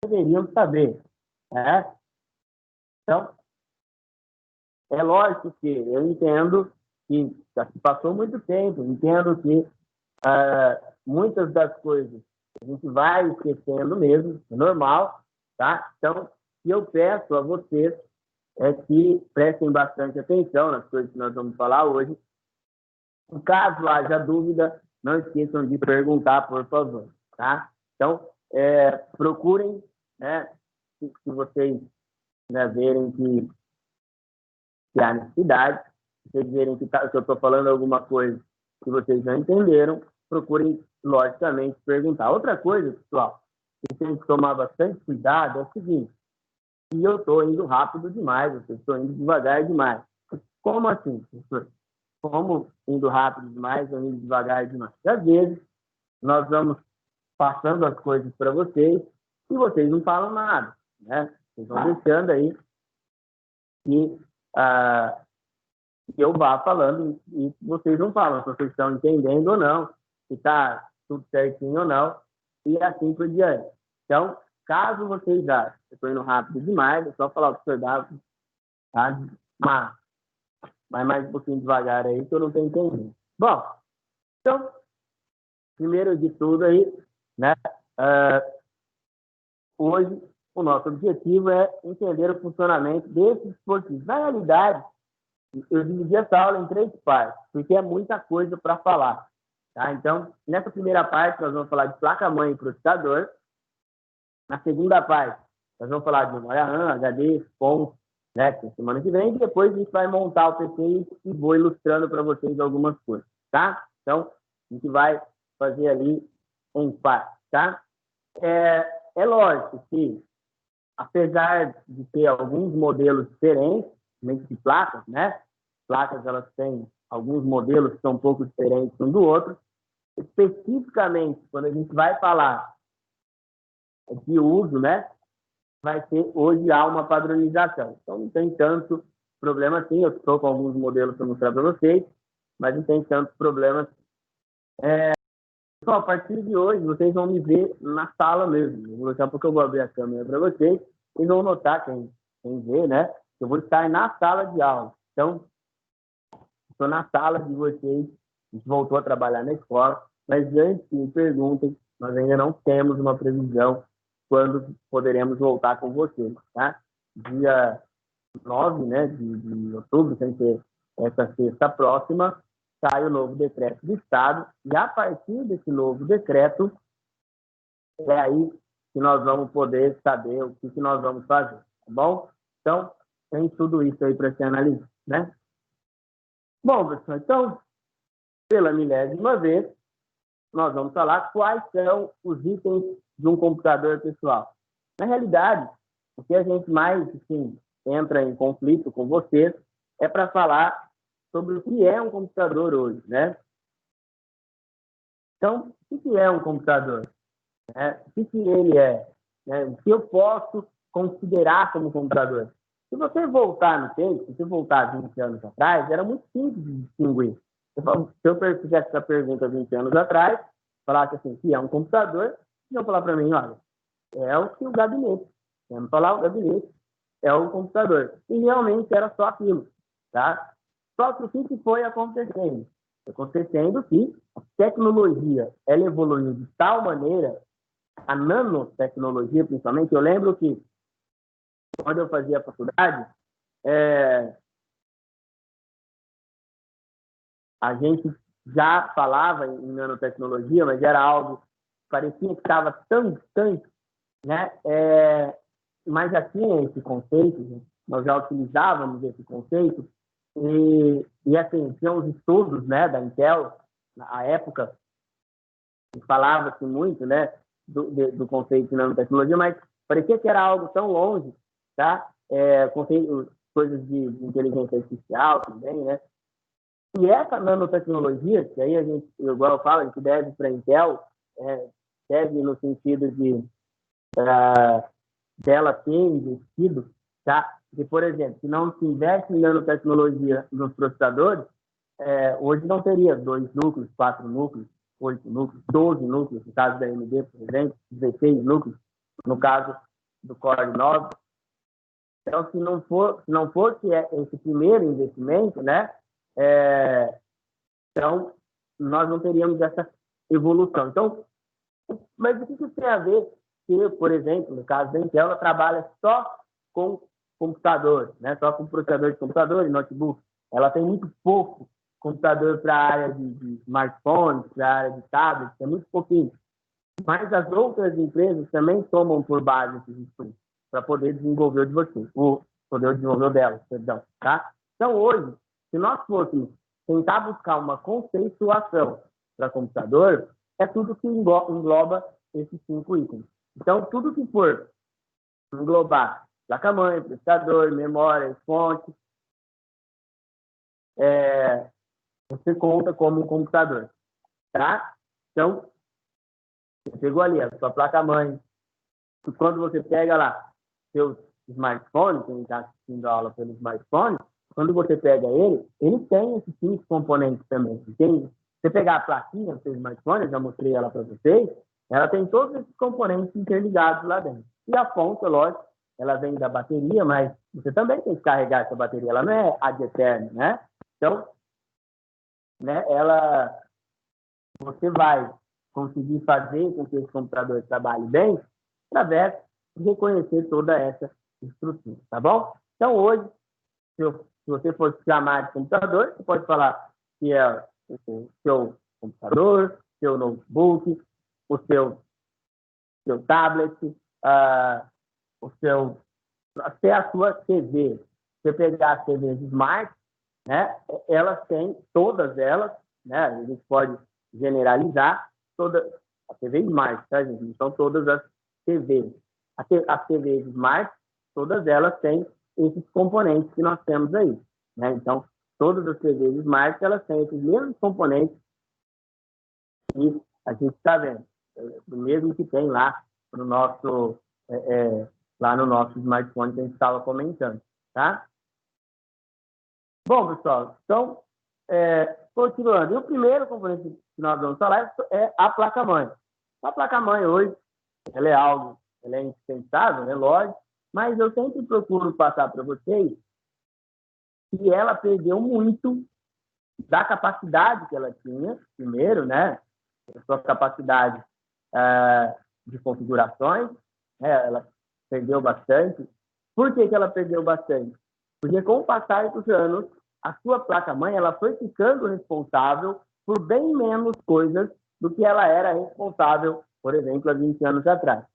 deveriam saber, né? Então, é lógico que eu entendo que já se passou muito tempo, entendo que muitas das coisas a gente vai esquecendo mesmo, é normal, tá? Então, o que eu peço a vocês é que prestem bastante atenção nas coisas que nós vamos falar hoje. Caso haja dúvida, não esqueçam de perguntar, por favor, tá? Então, procurem, né, se vocês, né, verem que há necessidade, se vocês verem que eu estou falando alguma coisa que vocês não entenderam, procurem, logicamente, perguntar. Outra coisa, pessoal, que tem que tomar bastante cuidado é o seguinte: se eu estou indo rápido demais, se eu estou indo devagar demais. Como assim, professor? Como indo rápido demais ou indo devagar demais? Às vezes, nós vamos passando as coisas para vocês e vocês não falam nada, né? Vocês vão deixando aí que eu vá falando e vocês não falam se vocês estão entendendo ou não, se está tudo certinho ou não, e assim por diante. Então, caso vocês achem que eu estou indo rápido demais, é só falar para o senhor Davi, tá? Mas mais um pouquinho devagar aí, que eu não estou entendendo. Bom, então, primeiro de tudo aí, né? Hoje, o nosso objetivo é entender o funcionamento desses dispositivos. Na realidade, eu dividi essa aula em 3 partes, porque é muita coisa para falar. Tá? Então, nessa primeira parte, nós vamos falar de placa-mãe e processador. Na segunda parte, nós vamos falar de memória RAM, HD, POM, né, que é semana que vem, e depois a gente vai montar o PC e vou ilustrando para vocês algumas coisas, tá? Então, a gente vai fazer ali em parte, tá? É lógico que, apesar de ter alguns modelos diferentes, de placas, né? Placas, elas têm alguns modelos que são um pouco diferentes um do outro. Especificamente, quando a gente vai falar de uso, né? Vai ser, hoje há uma padronização. Então, não tem tanto problema assim. Eu estou com alguns modelos para mostrar para vocês, mas não tem tanto problema. Só a partir de hoje, vocês vão me ver na sala mesmo. Daqui a pouco eu vou abrir a câmera para vocês. Vocês vão notar, quem vê, né? Eu vou estar na sala de aula. Então, estou na sala de vocês. A gente voltou a trabalhar na escola. Mas antes me perguntem, nós ainda não temos uma previsão quando poderemos voltar com vocês, tá? Dia 9, né, de outubro, sem ser essa sexta próxima, sai o novo decreto do Estado, e a partir desse novo decreto, é aí que nós vamos poder saber o que nós vamos fazer, tá bom? Então, tem tudo isso aí para ser analisado, né? Bom, pessoal, então, pela milésima vez, nós vamos falar quais são os itens de um computador pessoal. Na realidade, o que a gente mais, assim, entra em conflito com vocês é para falar sobre o que é um computador hoje, né? Então, o que é um computador? O que ele é? Né? O que eu posso considerar como computador? Se você voltar no tempo, se você voltar 20 anos atrás, era muito simples de distinguir. Se eu fizesse essa pergunta 20 anos atrás, falasse assim, que é um computador, iam falar para mim, olha, é o gabinete. Vamos falar o gabinete, é o computador. E realmente era só aquilo, tá? Só que o que foi acontecendo? Acontecendo que a tecnologia, ela evoluiu de tal maneira, a nanotecnologia, principalmente, eu lembro que quando eu fazia a faculdade, a gente já falava em nanotecnologia, mas era algo que parecia que estava tão distante, né? Mas já tinha esse conceito, né? Nós já utilizávamos esse conceito, e assim, tinha os estudos, né, da Intel, na época, falava-se muito, né, do conceito de nanotecnologia, mas parecia que era algo tão longe, tá? Coisas de inteligência artificial também, né? E essa nanotecnologia, que aí a gente, igual eu falo, a gente deve para a Intel, deve no sentido de dela ter investido, tá? Porque, por exemplo, se não tivesse nanotecnologia nos processadores, hoje não teria 2 núcleos, 4 núcleos, 8 núcleos, 12 núcleos, no caso da AMD, por exemplo, 16 núcleos, no caso do Core 9. Então, se não fosse esse primeiro investimento, né, então nós não teríamos essa evolução. Então, mas o que isso tem a ver que, por exemplo, no caso da Intel, ela trabalha só com computador, né, só com processador de computador e notebook. Ela tem muito pouco computador para a área de smartphones, para a área de tablets, é muito pouquinho. Mas as outras empresas também tomam por base esses estudos para poder desenvolver o de vocês, poder desenvolver o delas, perdão, tá? Então, hoje, se nós fôssemos tentar buscar uma conceituação para computador, é tudo que engloba esses 5 itens. Então, tudo que for englobar placa-mãe, processador, memória, fonte, você conta como um computador, tá? Então, você pegou ali a sua placa-mãe. Quando você pega lá seu smartphone, quem está assistindo a aula pelo smartphone, quando você pega ele tem esses 5 componentes também. Entende? Você pegar a plaquinha do seu smartphone, eu já mostrei ela para vocês, ela tem todos esses componentes interligados lá dentro. E a fonte, lógico, ela vem da bateria, mas você também tem que carregar essa bateria, ela não é ad eterno, né? Então, né, você vai conseguir fazer com que esse computador trabalhe bem através de reconhecer toda essa estrutura, tá bom? Então, hoje, se você for chamar de computador, você pode falar que é o seu computador, seu notebook, o seu tablet, até a sua TV. Se você pegar as TVs Smart, né, elas têm, todas elas, né, a gente pode generalizar, toda a TV Smart, tá, gente? Não são todas as TVs. As TVs Smart, todas elas têm esses componentes que nós temos aí, né? Então, todas as TVs Smart, elas têm esses mesmos componentes que a gente está vendo, o mesmo que tem lá no nosso smartphone que a gente estava comentando, tá? Bom, pessoal, então, continuando. E o primeiro componente que nós vamos falar é a placa-mãe. A placa-mãe hoje, ela é indispensável, é lógico, mas eu sempre procuro passar para vocês que ela perdeu muito da capacidade que ela tinha, primeiro, né? A sua capacidade de configurações, né? Ela perdeu bastante. Por que ela perdeu bastante? Porque com o passar dos anos, a sua placa-mãe ela foi ficando responsável por bem menos coisas do que ela era responsável, por exemplo, há 20 anos atrás.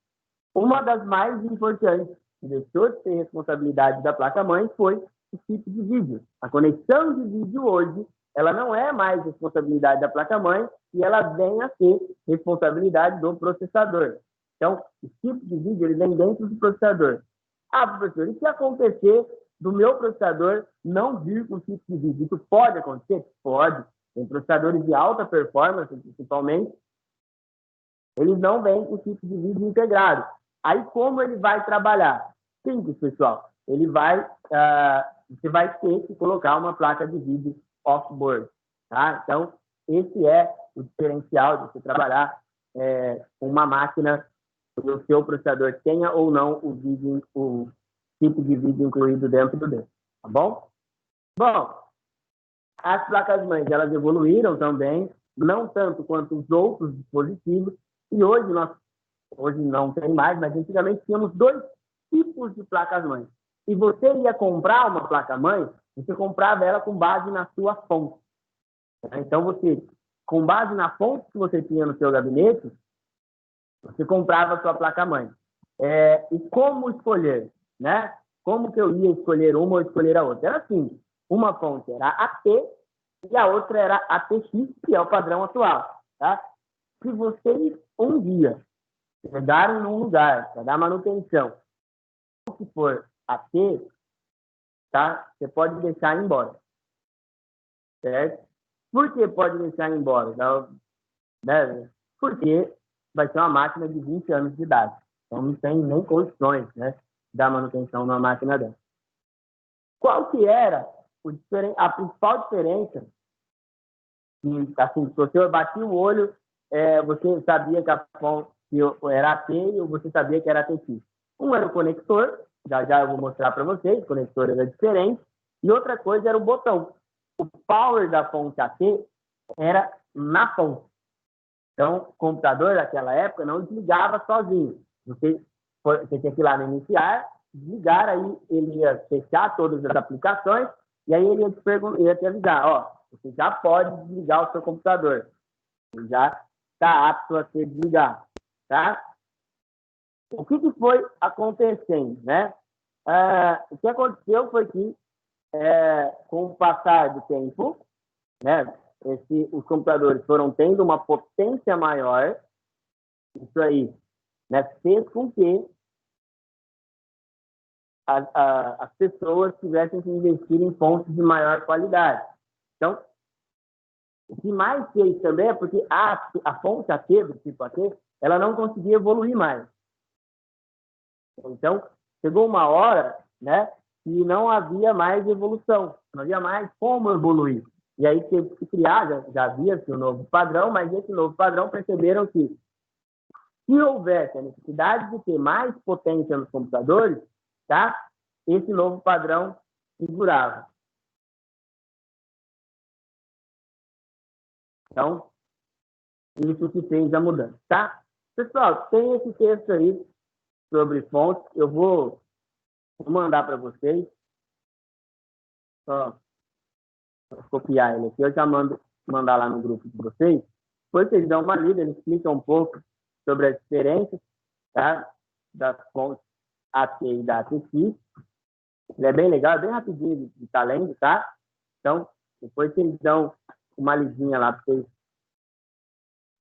Uma das mais importantes que deixou de ter responsabilidade da placa-mãe foi o chip de vídeo. A conexão de vídeo hoje, ela não é mais responsabilidade da placa-mãe e ela vem a ser responsabilidade do processador. Então, o chip de vídeo ele vem dentro do processador. Ah, professor, e se acontecer do meu processador não vir com chip de vídeo? Isso pode acontecer? Pode. Tem processadores de alta performance, principalmente, eles não vêm com chip de vídeo integrado. Aí, como ele vai trabalhar? Simples, pessoal. Você vai ter que colocar uma placa de vídeo off-board. Tá? Então, esse é o diferencial de você trabalhar com uma máquina que o seu processador tenha ou não o tipo de vídeo incluído dentro dele. Tá bom? Bom, as placas-mães, elas evoluíram também, não tanto quanto os outros dispositivos, e hoje não tem mais, mas antigamente tínhamos 2 tipos de placas-mãe. E você ia comprar uma placa-mãe, você comprava ela com base na sua fonte. Então, com base na fonte que você tinha no seu gabinete, você comprava a sua placa-mãe. E como escolher, né? Como que eu ia escolher uma ou escolher a outra? Era assim, uma fonte era AT e a outra era ATX, que é o padrão atual. Tá? Se vocês um dia chegarem num lugar para dar manutenção, se for AT, tá? Você pode deixar ir embora. Certo? Por que pode deixar ir embora? Né? Porque vai ser uma máquina de 20 anos de idade. Então não tem nem condições, né, de dar manutenção numa máquina dessa. Qual que era a principal diferença? Assim, se você batia o olho, você sabia que a fonte era AT ou você sabia que era ATX. Um era o conector, já eu vou mostrar para vocês, o conector era diferente, e outra coisa era o botão. O power da fonte AT era na fonte. Então, o computador daquela época não desligava sozinho. Você tinha que ir lá no iniciar, desligar, aí ele ia fechar todas as aplicações, e aí ele ia te avisar, ó, você já pode desligar o seu computador. Ele já está apto a ser desligado, tá? O que foi acontecendo, né? O que aconteceu foi que, com o passar do tempo, né, os computadores foram tendo uma potência maior, isso aí, né, fez com que as pessoas tivessem que investir em fontes de maior qualidade. Então, o que mais fez também é porque a fonte AT, do tipo AT, ela não conseguia evoluir mais. Então, chegou uma hora, né, que não havia mais evolução, não havia mais como evoluir. E aí teve que criar, já havia-se um novo padrão, mas esse novo padrão perceberam que se houvesse a necessidade de ter mais potência nos computadores, tá, esse novo padrão segurava. Então, isso que fez a mudança, tá? Pessoal, tem esse texto aí sobre fontes, eu vou mandar para vocês. Só copiar ele aqui, eu já mandar lá no grupo de vocês. Depois vocês dão uma lida, ele explica um pouco sobre as diferenças, tá, das fontes AT e da ATX. Ele é bem legal, é bem rapidinho de estar lendo, tá? Então, depois vocês dão uma lidinha lá para vocês.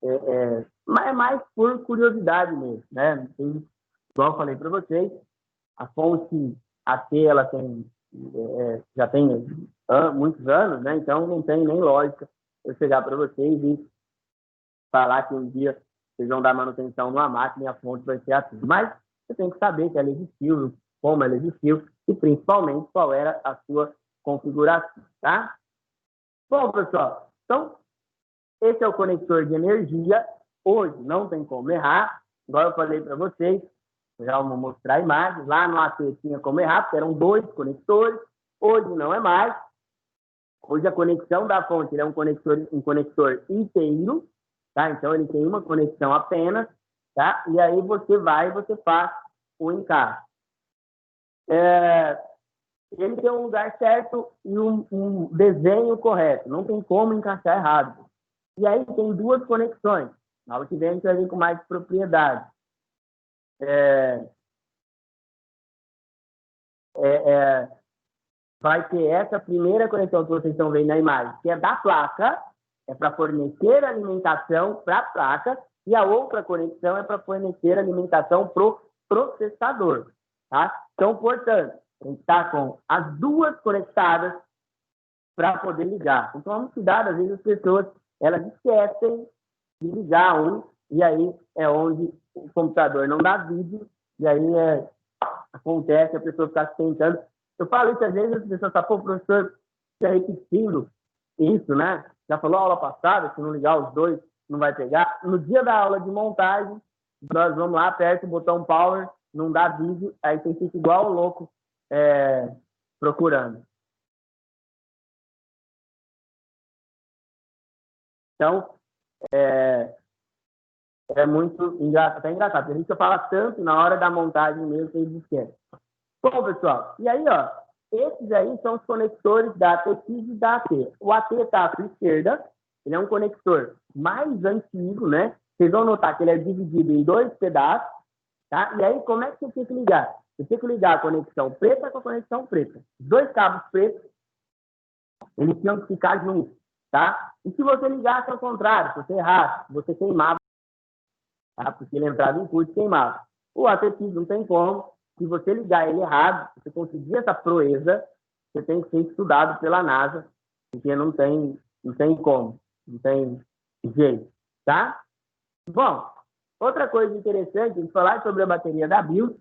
É mais por curiosidade mesmo, né? Igual eu falei para vocês, a fonte AT, ela tem, já tem muitos anos, né? Então não tem nem lógica eu chegar para vocês e falar que um dia vocês vão dar manutenção numa máquina e a fonte vai ser AT. Mas você tem que saber que ela existiu, como ela existiu e principalmente qual era a sua configuração, tá? Bom, pessoal, então esse é o conector de energia. Hoje não tem como errar, igual eu falei para vocês, já vou mostrar a imagem. Lá no AT tinha como errar, porque eram 2 conectores. Hoje não é mais. Hoje a conexão da fonte é um conector inteiro, tá? Então ele tem uma conexão apenas, tá? E aí você faz o encaixe. Ele tem um lugar certo e um desenho correto. Não tem como encaixar errado. E aí tem 2 conexões. Na aula que vem a gente vai vir com mais propriedade. Vai ter essa primeira conexão que vocês estão vendo na imagem, que é da placa, é para fornecer alimentação para a placa, e a outra conexão é para fornecer alimentação para o processador. Tá? Então, portanto, a gente está com as 2 conectadas para poder ligar. Então, vamos cuidar, às vezes as pessoas elas esquecem de ligar um, e aí é onde o computador não dá vídeo, e aí acontece a pessoa ficar se tentando. Eu falo isso às vezes, as pessoas falam, pô, professor, está repetindo isso, né? Já falou aula passada, se não ligar os 2, não vai pegar. No dia da aula de montagem, nós vamos lá, aperta o botão power, não dá vídeo, aí você fica igual o louco procurando. Então, é muito engraçado, até engraçado, porque a gente fala tanto na hora da montagem mesmo que eles esquecem. Bom, pessoal, e aí, ó, esses aí são os conectores da ATX e da AT. O AT está à sua esquerda, ele é um conector mais antigo, né? Vocês vão notar que ele é dividido em 2 pedaços, tá? E aí, como é que você tem que ligar? Você tem que ligar a conexão preta com a conexão preta. Os 2 cabos pretos, eles tinham que ficar juntos, tá? E se você ligasse ao contrário, se você errasse, você queimava, tá? Porque ele entrava em curto e queimava. O ATX não tem como. Se você ligar ele errado, você conseguir essa proeza, você tem que ser estudado pela NASA, porque não tem como, não tem jeito, tá? Bom, outra coisa interessante, a gente falar sobre a bateria da BIOS,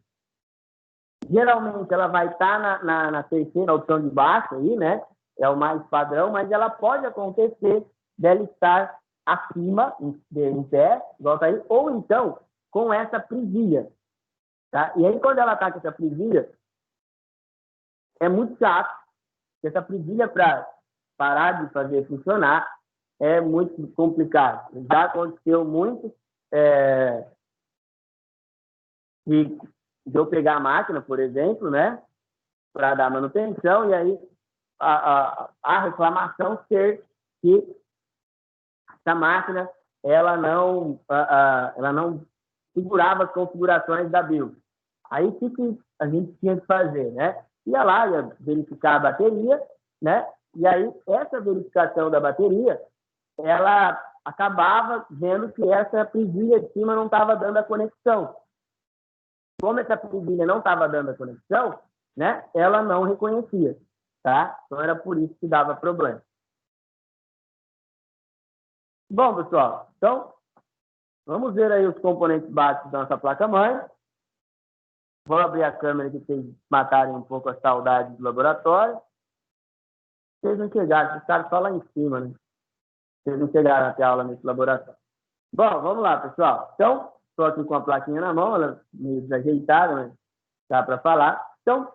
geralmente ela vai estar na terceira opção de baixo aí, né? É o mais padrão, mas ela pode acontecer dela estar acima, em pé, igual tá aí, ou então com essa presilha. Tá? E aí, quando ela está com essa presilha, é muito chato. Essa presilha, para parar de fazer funcionar, é muito complicado. Já aconteceu muito de eu pegar a máquina, por exemplo, né, para dar manutenção, e aí a reclamação ser que essa máquina ela não segurava as configurações da BIOS. Aí, o que a gente tinha que fazer, né? Ia lá, ia verificar a bateria, né? E aí, essa verificação da bateria, ela acabava vendo que essa presilha de cima não estava dando a conexão. Como essa presilha não estava dando a conexão, né? Ela não reconhecia, tá? Então, era por isso que dava problema. Bom, pessoal, então, vamos ver aí os componentes básicos da nossa placa-mãe. Vou abrir a câmera aqui para vocês matarem um pouco a saudade do laboratório. Vocês não chegaram, vocês ficaram só lá em cima, né? Vocês não chegaram até a aula nesse laboratório. Bom, vamos lá, pessoal. Então, estou aqui com a plaquinha na mão, ela meio desajeitada, mas dá para falar. Então,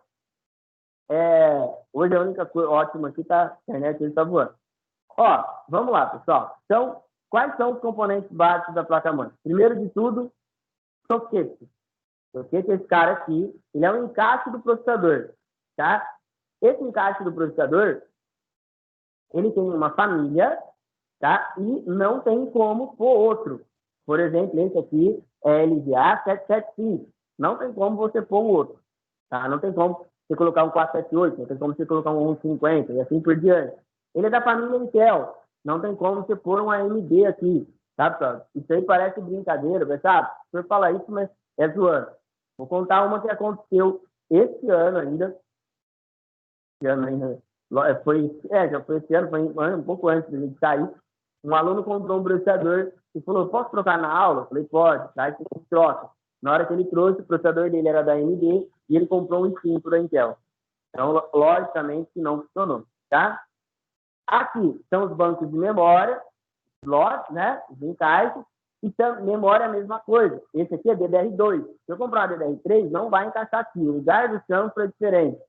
hoje a única coisa ótima aqui está a internet, ele está voando. Ó, vamos lá, pessoal. Então, quais são os componentes básicos da placa-mãe? Primeiro de tudo, soquete. Soquete é esse cara aqui, ele é um encaixe do processador, tá? Esse encaixe do processador, ele tem uma família, tá? E não tem como pôr outro. Por exemplo, esse aqui é LGA 775. Não tem como você pôr um outro, tá? Não tem como você colocar um 478, não tem como você colocar um 150 e assim por diante. Ele é da família Intel. Não tem como você pôr um AMD aqui, tá, pessoal? Isso aí parece brincadeira, sabe? O senhor fala isso, mas é zoando. Vou contar uma que aconteceu esse ano ainda. Esse ano ainda. Já foi esse ano, foi um pouco antes de gente sair. Um aluno comprou um processador e falou, posso trocar na aula? Eu falei, pode, tá? Aí você troca. Na hora que ele trouxe, o processador dele era da AMD e ele comprou um i5 da Intel. Então, logicamente, que não funcionou, tá? Aqui são os bancos de memória, slot, né? Os encaixes. E memória é a mesma coisa. Esse aqui é DDR2. Se eu comprar uma DDR3, não vai encaixar aqui. O lugar do chanfre é diferente.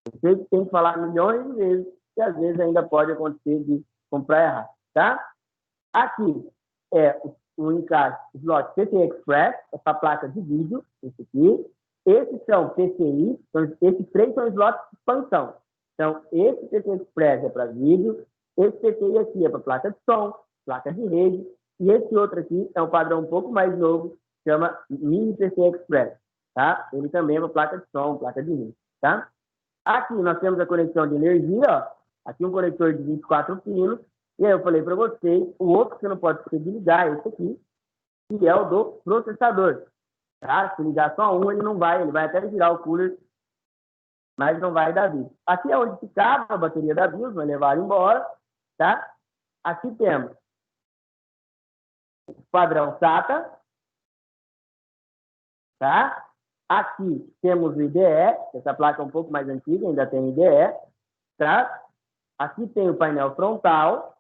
Você tem que falar milhões de vezes, e às vezes ainda pode acontecer de comprar errado, tá? Aqui é o encaixe slot PCI Express, essa placa de vídeo, esse aqui. Esses são PCI, esses três são slots de expansão. Então, esse PCI Express é para vídeo, esse PCI aqui é para placa de som, placa de rede, e esse outro aqui é um padrão um pouco mais novo, chama Mini PCI Express, tá? Ele também é para placa de som, placa de rede, tá? Aqui nós temos a conexão de energia, ó. Aqui um conector de 24 pinos, e aí eu falei para vocês, o outro que você não pode esquecer de ligar é esse aqui, que é o do processador, tá? Se ligar só um, ele não vai, ele vai até girar o cooler, mas não vai dar vida. Aqui é onde ficava a bateria da BIOS, vai levar embora, tá? Aqui temos o padrão SATA, tá? Aqui temos o IDE, essa placa é um pouco mais antiga, ainda tem IDE, tá? Aqui tem o painel frontal,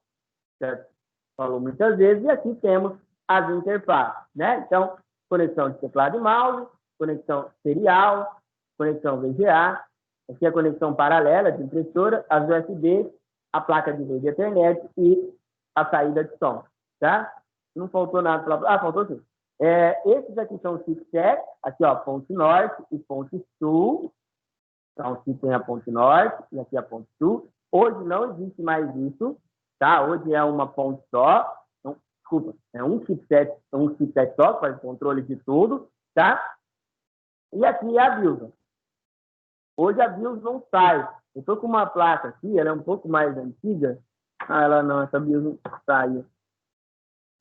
certo? Falou muitas vezes, e aqui temos as interfaces, né? Então, conexão de teclado e mouse, conexão serial, conexão VGA, aqui a conexão paralela de impressora, as USB, a placa de rede Ethernet e a saída de som, tá? Não faltou nada para... Ah, faltou sim. Esses aqui são os chipsets, aqui ó, ponte norte e ponte sul. Então, aqui tem a ponte norte e aqui a ponte sul. Hoje não existe mais isso, tá? Hoje é uma ponte só. Então, desculpa, é um chipset só, que faz controle de tudo, tá? E aqui é a BIOS. Hoje a BIOS não sai. Eu estou com uma placa aqui, ela é um pouco mais antiga. Ah, ela não, essa BIOS não sai.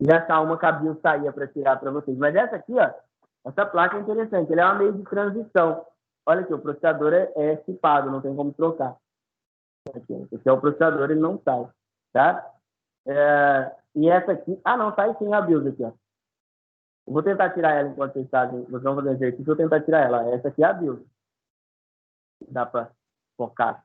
Já está uma que a BIOS saía para tirar para vocês. Mas essa aqui, ó, essa placa é interessante. Ela é uma meio de transição. Olha aqui, o processador é chipado, não tem como trocar. Esse é o processador, ele não sai, tá? E essa aqui... Ah, não, sai sim a BIOS aqui, ó. Eu vou tentar tirar ela enquanto vocês vão fazer exercício, eu vou tentar tirar ela. Essa aqui é a BIOS. Dá para focar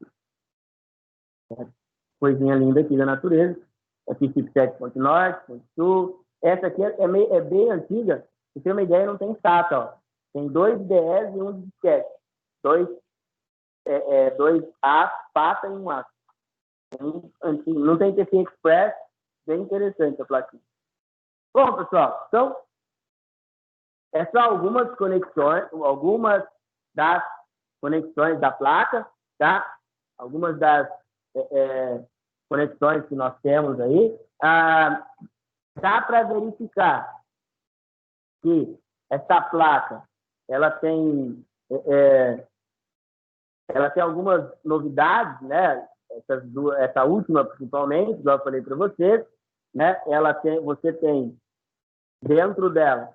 aqui. Coisinha linda aqui da natureza. Aqui chipset ponte norte, ponte sul. Essa aqui é bem antiga. Pra você ter uma ideia, não tem SATA, ó. Tem dois IDEs e um disquete. Dois A, pata e um A. Não tem TCI Express, bem interessante a plaquinha. Bom, pessoal, então, essas são algumas das conexões da placa, tá? Algumas das conexões que nós temos aí. Dá para verificar que essa placa ela tem algumas novidades, né? Essa última, principalmente, igual eu falei para vocês, né? Você tem dentro dela,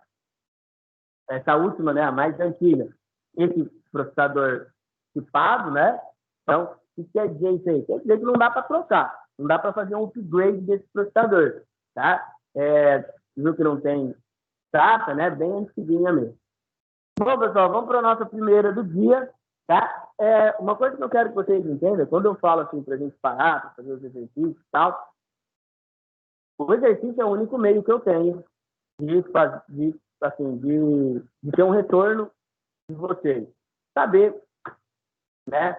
essa última, né? A mais antiga, esse processador chipado, né? Então, o que quer dizer isso aí? Quer dizer que não dá para trocar, não dá para fazer um upgrade desse processador, tá? Viu que não tem data, né? Bem antiguinha mesmo. Bom, pessoal, vamos para a nossa primeira do dia, tá? Uma coisa que eu quero que vocês entendam, quando eu falo assim para a gente parar, para fazer os exercícios e tal, o exercício é o único meio que eu tenho de ter um retorno de vocês. Saber, né?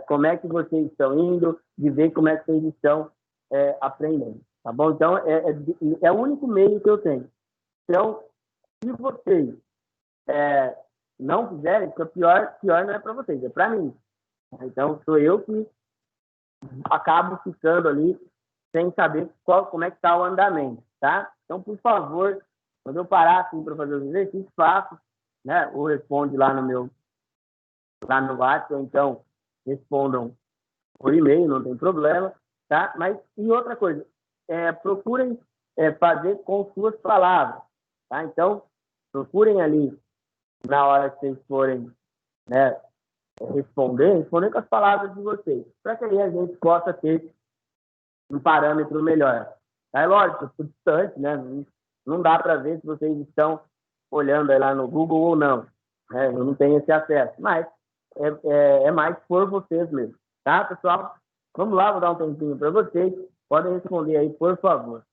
Como é que vocês estão indo, de ver como é que vocês estão aprendendo, tá bom? Então, é o único meio que eu tenho. Então, se vocês não fizerem, fica pior não é para vocês, é para mim. Então, sou eu que acabo ficando ali sem saber como é que está o andamento, tá? Então, por favor, quando eu parar assim para fazer os exercícios, faço, né? Ou responde lá no WhatsApp, ou então respondam por e-mail, não tem problema, tá? Mas, e outra coisa, procurem fazer com suas palavras, tá? Então, procurem ali, na hora que vocês forem, né, responder com as palavras de vocês, para que aí a gente possa ter um parâmetro melhor. É lógico, tudo distante, né? Não dá para ver se vocês estão olhando aí lá no Google ou não, né? Eu não tenho esse acesso, mas é mais por vocês mesmo, tá, pessoal? Vamos lá, vou dar um tempinho para vocês. Podem responder aí, por favor.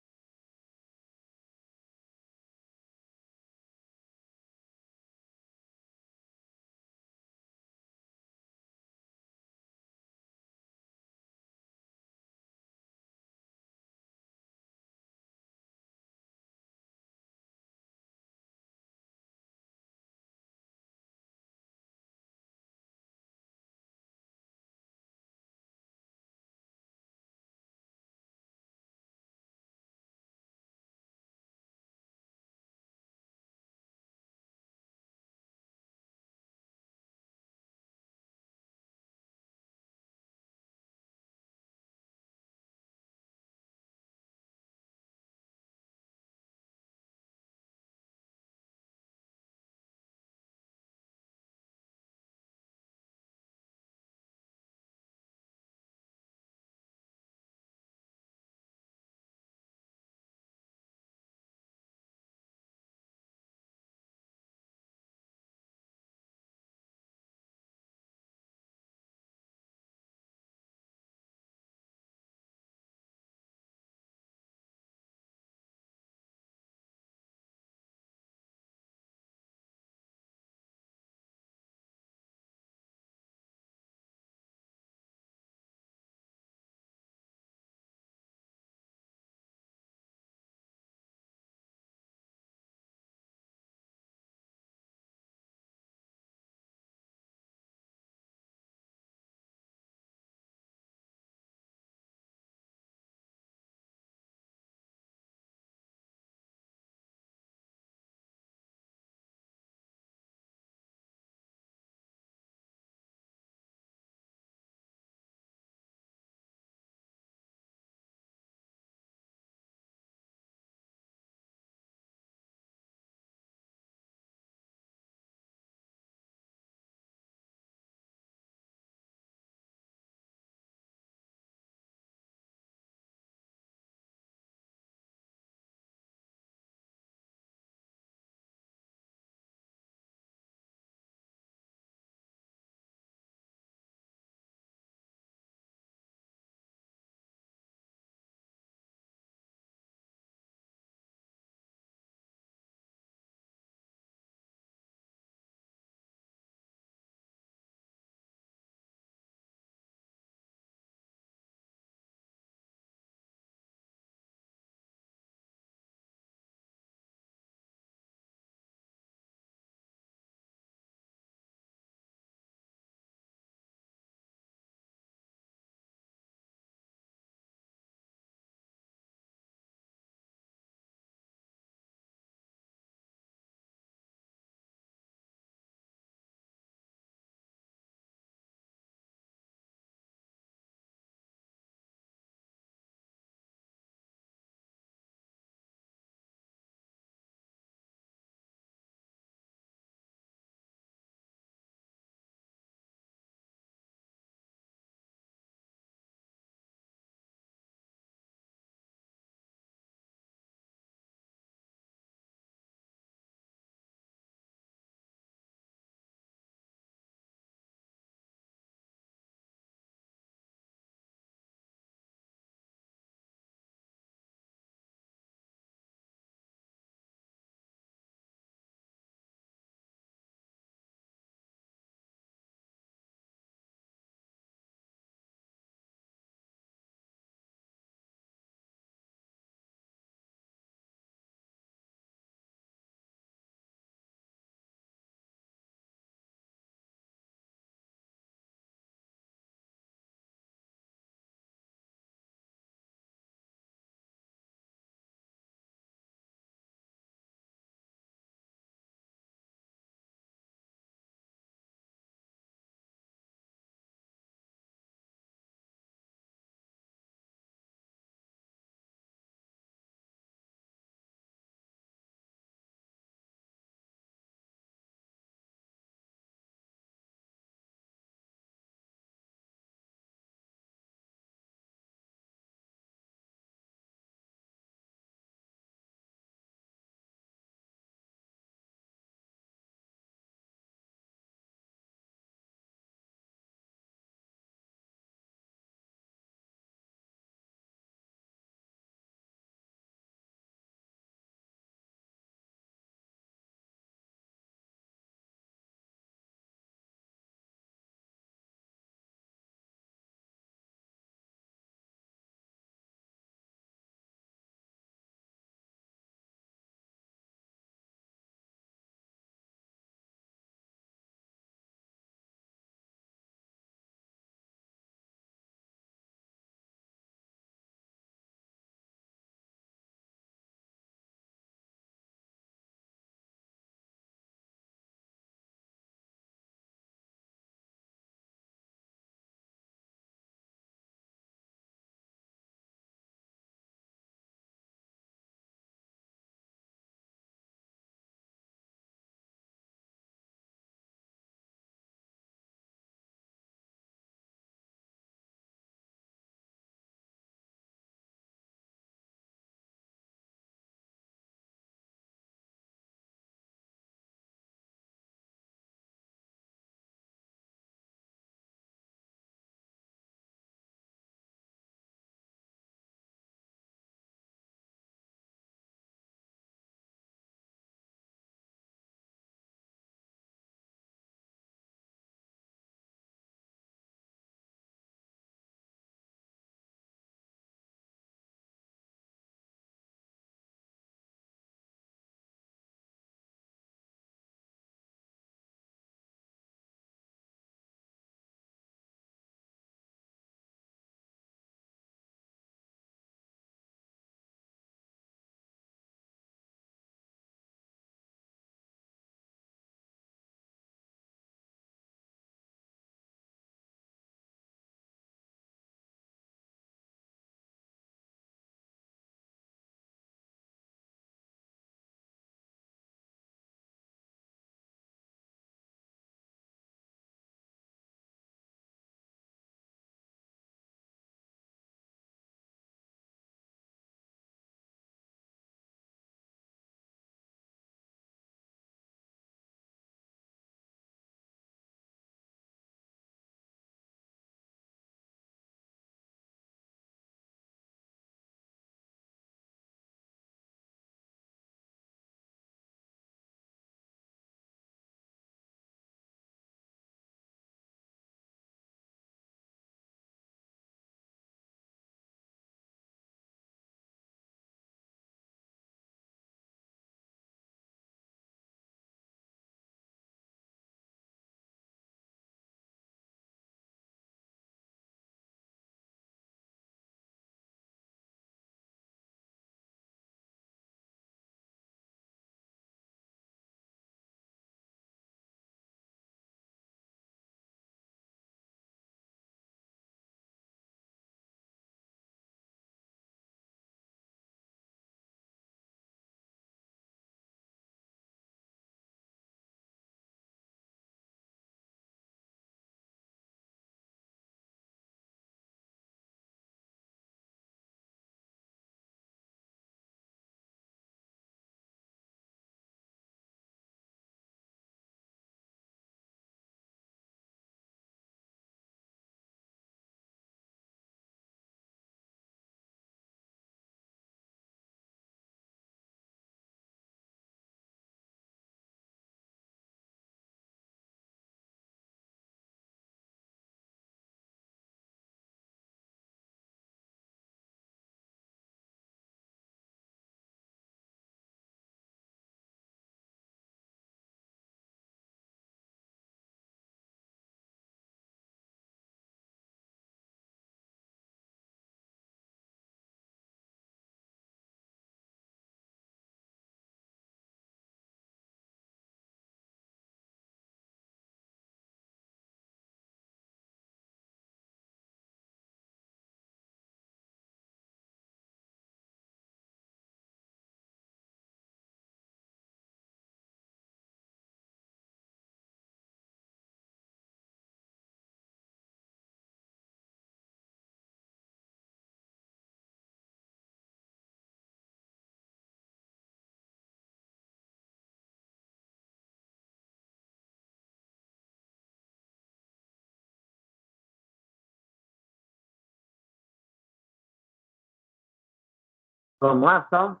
Vamos lá, então?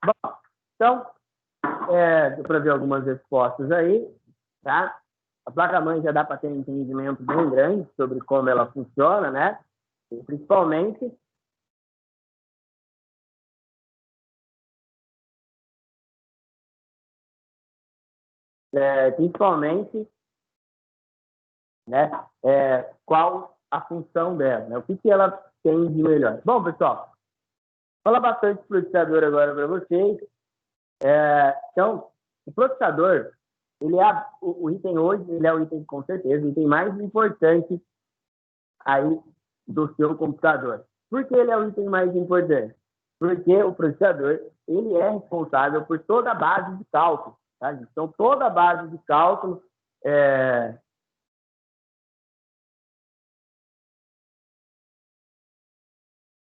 Bom, então, deu para ver algumas respostas aí, tá? A placa-mãe já dá para ter um entendimento bem grande sobre como ela funciona, né? E principalmente, né, qual a função dela, né? O que ela tem de melhor. Bom, pessoal, vou falar bastante de processador agora para vocês. Então, o processador, ele é o item hoje, ele é o item, com certeza, o item mais importante aí do seu computador. Por que ele é o item mais importante? Porque o processador, ele é responsável por toda a base de cálculo, tá? Então, toda a base de cálculo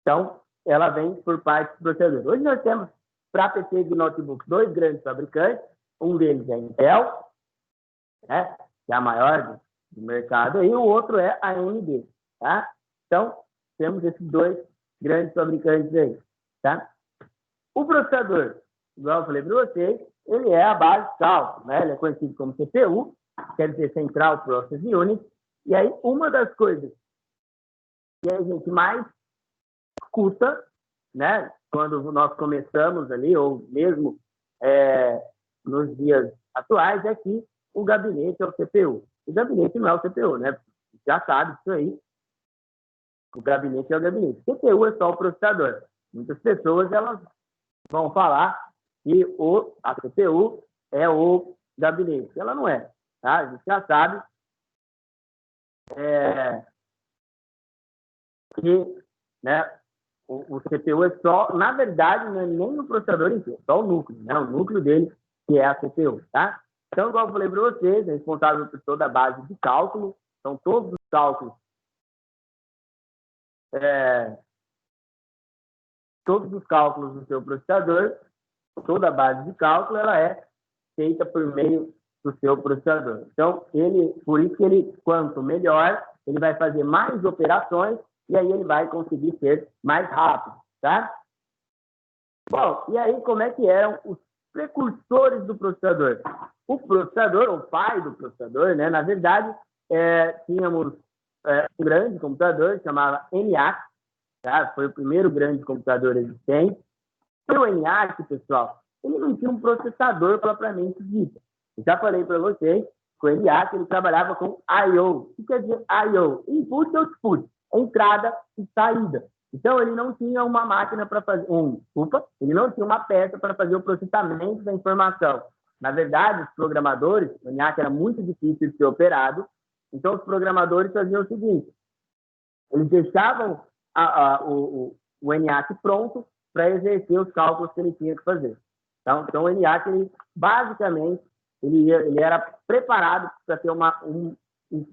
então, ela vem por parte do processador. Hoje nós temos, para PC de notebook, dois grandes fabricantes. Um deles é a Intel, né, que é a maior do mercado, e o outro é a AMD. Tá? Então, temos esses dois grandes fabricantes aí. Tá? O processador, igual eu falei para vocês, ele é a base de cálculo. Né? Ele é conhecido como CPU, quer dizer Central Processing Unit. E aí, uma das coisas que a gente mais escuta, né? Quando nós começamos ali, ou mesmo nos dias atuais, é que o gabinete é o CPU. O gabinete não é o CPU, né? Já sabe isso aí. O gabinete é o gabinete. O CPU é só o processador. Muitas pessoas elas vão falar que a CPU é o gabinete. Ela não é. Tá? A gente já sabe que, né, o CPU é só, na verdade, não é nem o processador em si, é só o núcleo, né? O núcleo dele que é a CPU, tá? Então, igual eu falei para vocês, é responsável por toda a base de cálculo, então todos os cálculos, do seu processador, toda a base de cálculo, ela é feita por meio do seu processador. Então, por isso que ele, quanto melhor, ele vai fazer mais operações e aí ele vai conseguir ser mais rápido, tá? Bom, e aí como é que eram os precursores do processador? O processador, o pai do processador, né? Na verdade, tínhamos um grande computador chamado ENIAC, tá? Foi o primeiro grande computador existente. E o ENIAC, pessoal, ele não tinha um processador propriamente dito. Eu já falei para vocês que o ENIAC ele trabalhava com I/O. O que quer dizer I/O? Input e output, entrada e saída. Então, ele não tinha uma máquina para fazer... ele não tinha uma peça para fazer o processamento da informação. Na verdade, os programadores, o ENIAC era muito difícil de ser operado, então os programadores faziam o seguinte, eles deixavam o ENIAC pronto para exercer os cálculos que ele tinha que fazer. Então o ENIAC, ele, basicamente, ele era preparado para ter um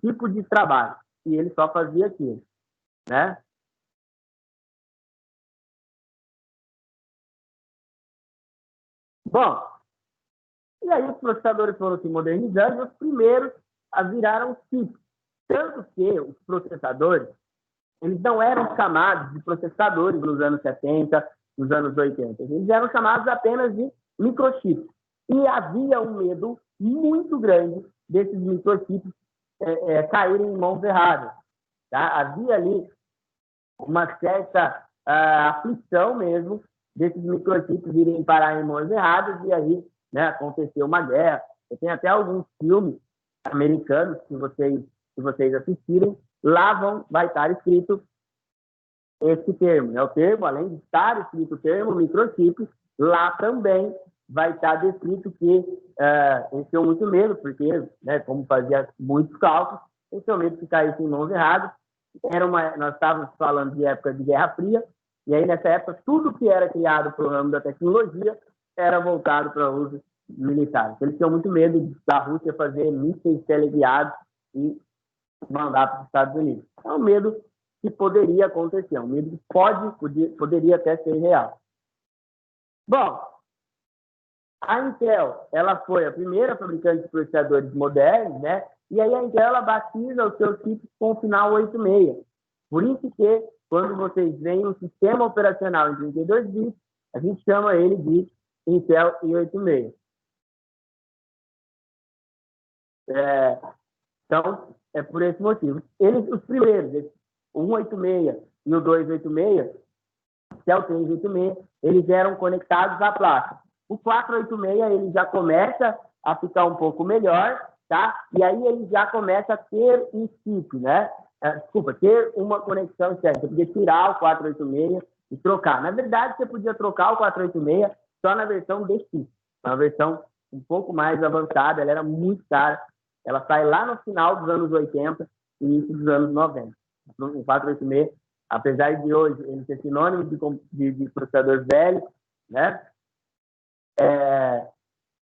tipo de trabalho, e ele só fazia aquilo, né? Bom, e aí os processadores foram se modernizando e os primeiros viraram chips. Tanto que os processadores, eles não eram chamados de processadores nos anos 70, nos anos 80. Eles eram chamados apenas de microchips. E havia um medo muito grande desses microchips caírem em mãos erradas. Tá? Havia ali uma certa aflição mesmo desses microchips irem parar em mãos erradas e aí, né, aconteceu uma guerra. Eu tenho até alguns filmes americanos que vocês assistirem, lá vai estar escrito esse termo, né? O termo, além de estar escrito o termo microchip, lá também vai estar descrito que eles tinham muito medo, porque, né, como fazia muitos cálculos, eles tinham medo que caísse em mãos erradas. Nós estávamos falando de época de Guerra Fria, e aí nessa época tudo que era criado para o ramo da tecnologia era voltado para usos militares. Eles tinham muito medo da Rússia fazer mísseis teleguiados e mandar para os Estados Unidos. É um medo que poderia acontecer, um medo que poderia até ser real. Bom, a Intel, ela foi a primeira fabricante de processadores modernos, né? E aí a Intel ela batiza os seus chips com o final 86. Por isso que quando vocês veem um sistema operacional em 32 bits, a gente chama ele de Intel i86. Então, é por esse motivo. Os primeiros, o 186 e o 286, Intel 386, eles eram conectados à placa. O 486 ele já começa a ficar um pouco melhor, tá? E aí ele já começa a ter um chip, né? Ter uma conexão externa. Você podia tirar o 486 e trocar. Na verdade, você podia trocar o 486 só na versão DX, uma versão um pouco mais avançada, ela era muito cara. Ela sai lá no final dos anos 80 e início dos anos 90. O 486, apesar de hoje ele ser sinônimo de processador velho, né?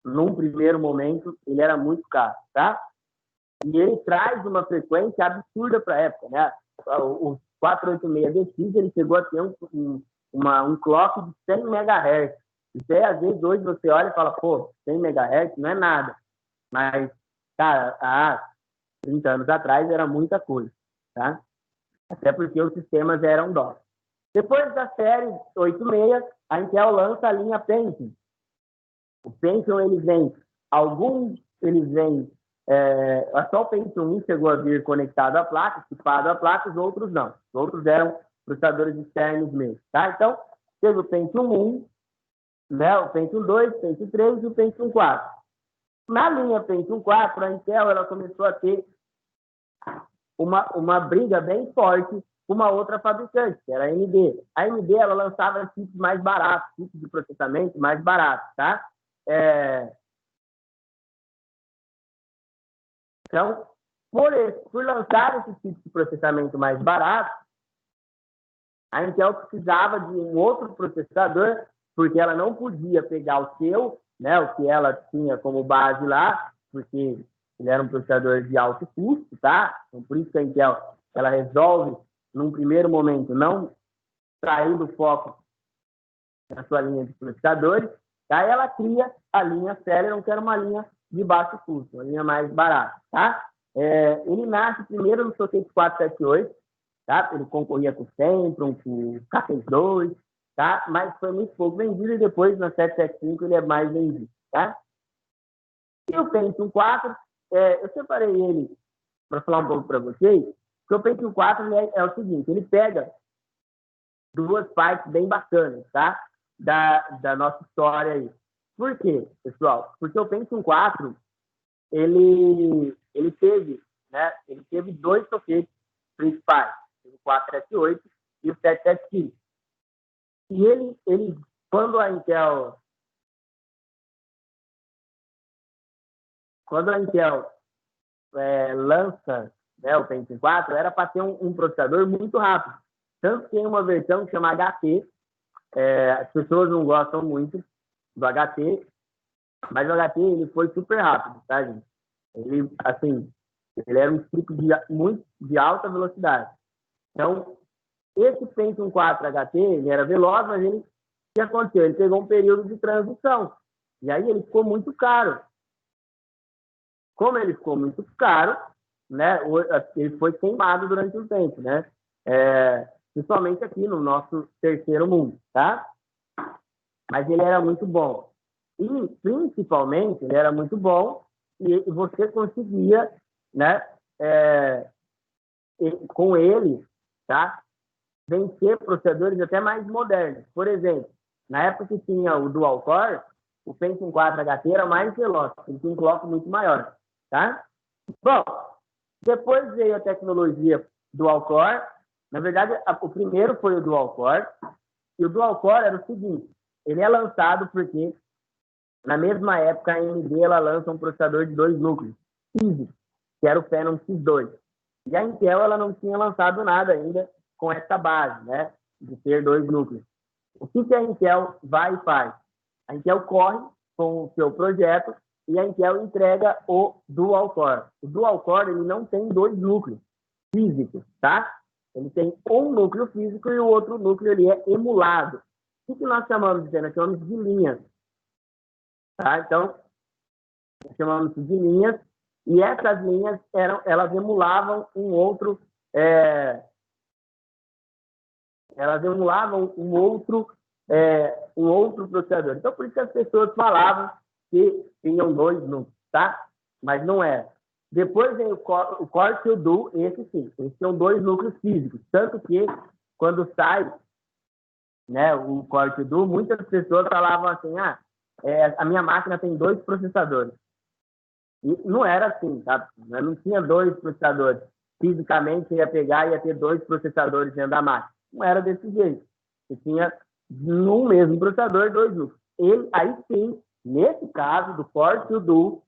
Num primeiro momento, ele era muito caro, tá? E ele traz uma frequência absurda para a época, né? O 486DX, ele chegou a ter um clock de 100 MHz. Isso aí, às vezes, hoje você olha e fala, pô, 100 MHz não é nada. Mas, cara, há 30 anos atrás era muita coisa, tá? Até porque os sistemas eram DOS. Depois da série 86, a Intel lança a linha Pentium. O Pentium, ele vem só o Pentium 1 chegou a vir conectado à placa, equipado à placa, os outros não. Os outros eram processadores externos mesmo, tá? Então, teve o Pentium 1, né? O Pentium 2, o Pentium 3 e o Pentium 4. Na linha Pentium 4, a Intel ela começou a ter uma briga bem forte com uma outra fabricante, que era a AMD. A AMD ela lançava chips mais baratos, chips de processamento mais baratos, tá? Então, por lançar esse tipo de processamento mais barato, a Intel precisava de um outro processador, porque ela não podia pegar o seu, né, o que ela tinha como base lá, porque ele era um processador de alto custo, tá? Então, por isso que a Intel ela resolve, num primeiro momento, não sair do foco da sua linha de processadores, tá? E ela cria a linha Celeron, que era uma linha de baixo custo, uma linha mais barata, tá? Ele nasce primeiro no socket 478, tá? Ele concorria com o Sempron, com o K62, tá? Mas foi muito pouco vendido e depois na 775 ele é mais vendido, tá? E o Pentium 4, eu separei ele para falar um pouco para vocês, porque o Pentium 4 é o seguinte, ele pega duas partes bem bacanas, tá? Da nossa história aí. Por quê, pessoal? Porque o Pentium 4, ele teve dois soquetes principais, o 478 e o 775. E ele quando a Intel lança, né, o Pentium 4, era para ter um processador muito rápido. Tanto que tem uma versão que chama HT, as pessoas não gostam muito do HT, mas o HT ele foi super rápido, tá, gente? Ele era um chip de alta velocidade. Então, esse Pentium 4 HT, ele era veloz, mas o que aconteceu? Ele pegou um período de transição. E aí ele ficou muito caro. Como ele ficou muito caro, né, ele foi queimado durante um tempo, né? Principalmente aqui no nosso terceiro mundo, tá? Mas ele era muito bom. E, principalmente, ele era muito bom e você conseguia, né, com ele, tá, vencer processadores até mais modernos. Por exemplo, na época que tinha o Dual Core, o Pentium 4 HT era mais veloz, ele tinha um clock muito maior, tá? Bom, depois veio a tecnologia Dual Core. Na verdade, o primeiro foi o Dual Core. E o Dual Core era o seguinte, ele é lançado porque, na mesma época, a AMD ela lança um processador de 2 núcleos, físico, que era o Phenom X2. E a Intel ela não tinha lançado nada ainda com essa base, né, de ter 2 núcleos. O que a Intel vai e faz? A Intel corre com o seu projeto e a Intel entrega o Dual Core. O Dual Core ele não tem 2 núcleos físicos, tá? Ele tem um núcleo físico e o outro núcleo ele é emulado. O que nós chamamos de? Nós chamamos de linhas. Tá? Então, chamamos de linhas, e essas linhas elas emulavam um outro elas emulavam um outro processador. Então, por isso que as pessoas falavam que tinham dois núcleos, tá? Mas não é. Depois vem o Core e o Duo, esse sim. Esses são dois núcleos físicos. Tanto que, quando sai, né, o Core e o Duo, muitas pessoas falavam assim, a minha máquina tem dois processadores. E não era assim, tá? Não tinha dois processadores. Fisicamente, ia pegar e ia ter dois processadores dentro da máquina. Não era desse jeito. Você tinha, no mesmo processador, dois núcleos. Aí sim, nesse caso, do Forte e o Duo,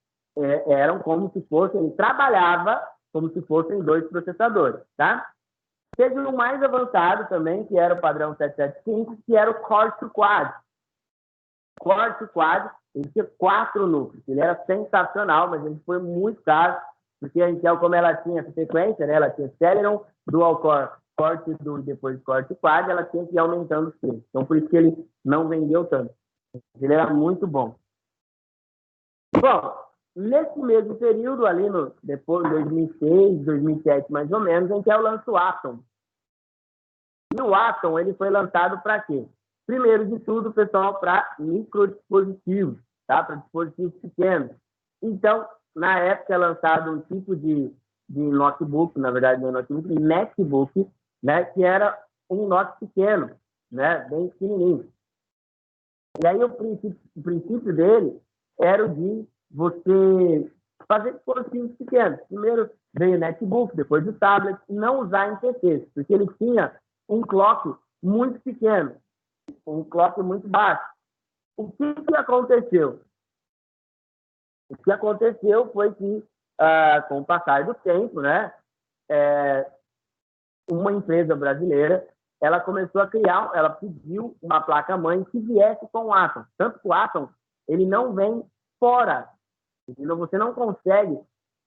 eram como se fossem, ele trabalhava como se fossem dois processadores, tá? Teve um mais avançado também, que era o padrão 775, que era o Core to Quad. Core to Quad, ele tinha 4 núcleos. Ele era sensacional, mas ele foi muito caro, porque a Intel, como ela tinha essa sequência, né, ela tinha Celeron, Dual Core, Core to Duo e depois Core to Quad, ela tinha que ir aumentando os preços. Então, por isso que ele não vendeu tanto. Ele era muito bom. Bom, nesse mesmo período, ali depois de 2006, 2007, mais ou menos, a Intel lança o Atom. E o Atom, ele foi lançado para quê? Primeiro de tudo, pessoal, para microdispositivos, tá? Para dispositivos pequenos. Então, na época é lançado um tipo de notebook, na verdade não é notebook, netbook, né? Que era um note pequeno, né? Bem pequenininho. E aí o princípio dele era o de você fazer dispositivos pequenos. Primeiro veio o netbook, depois o tablet, e não usar em PCs, porque ele tinha um clock muito pequeno, um clock muito baixo. O que aconteceu? O que aconteceu foi que, com o passar do tempo, né, uma empresa brasileira, ela começou a criar, ela pediu uma placa-mãe que viesse com o Atom. Tanto que o Atom, ele não vem fora. Você não consegue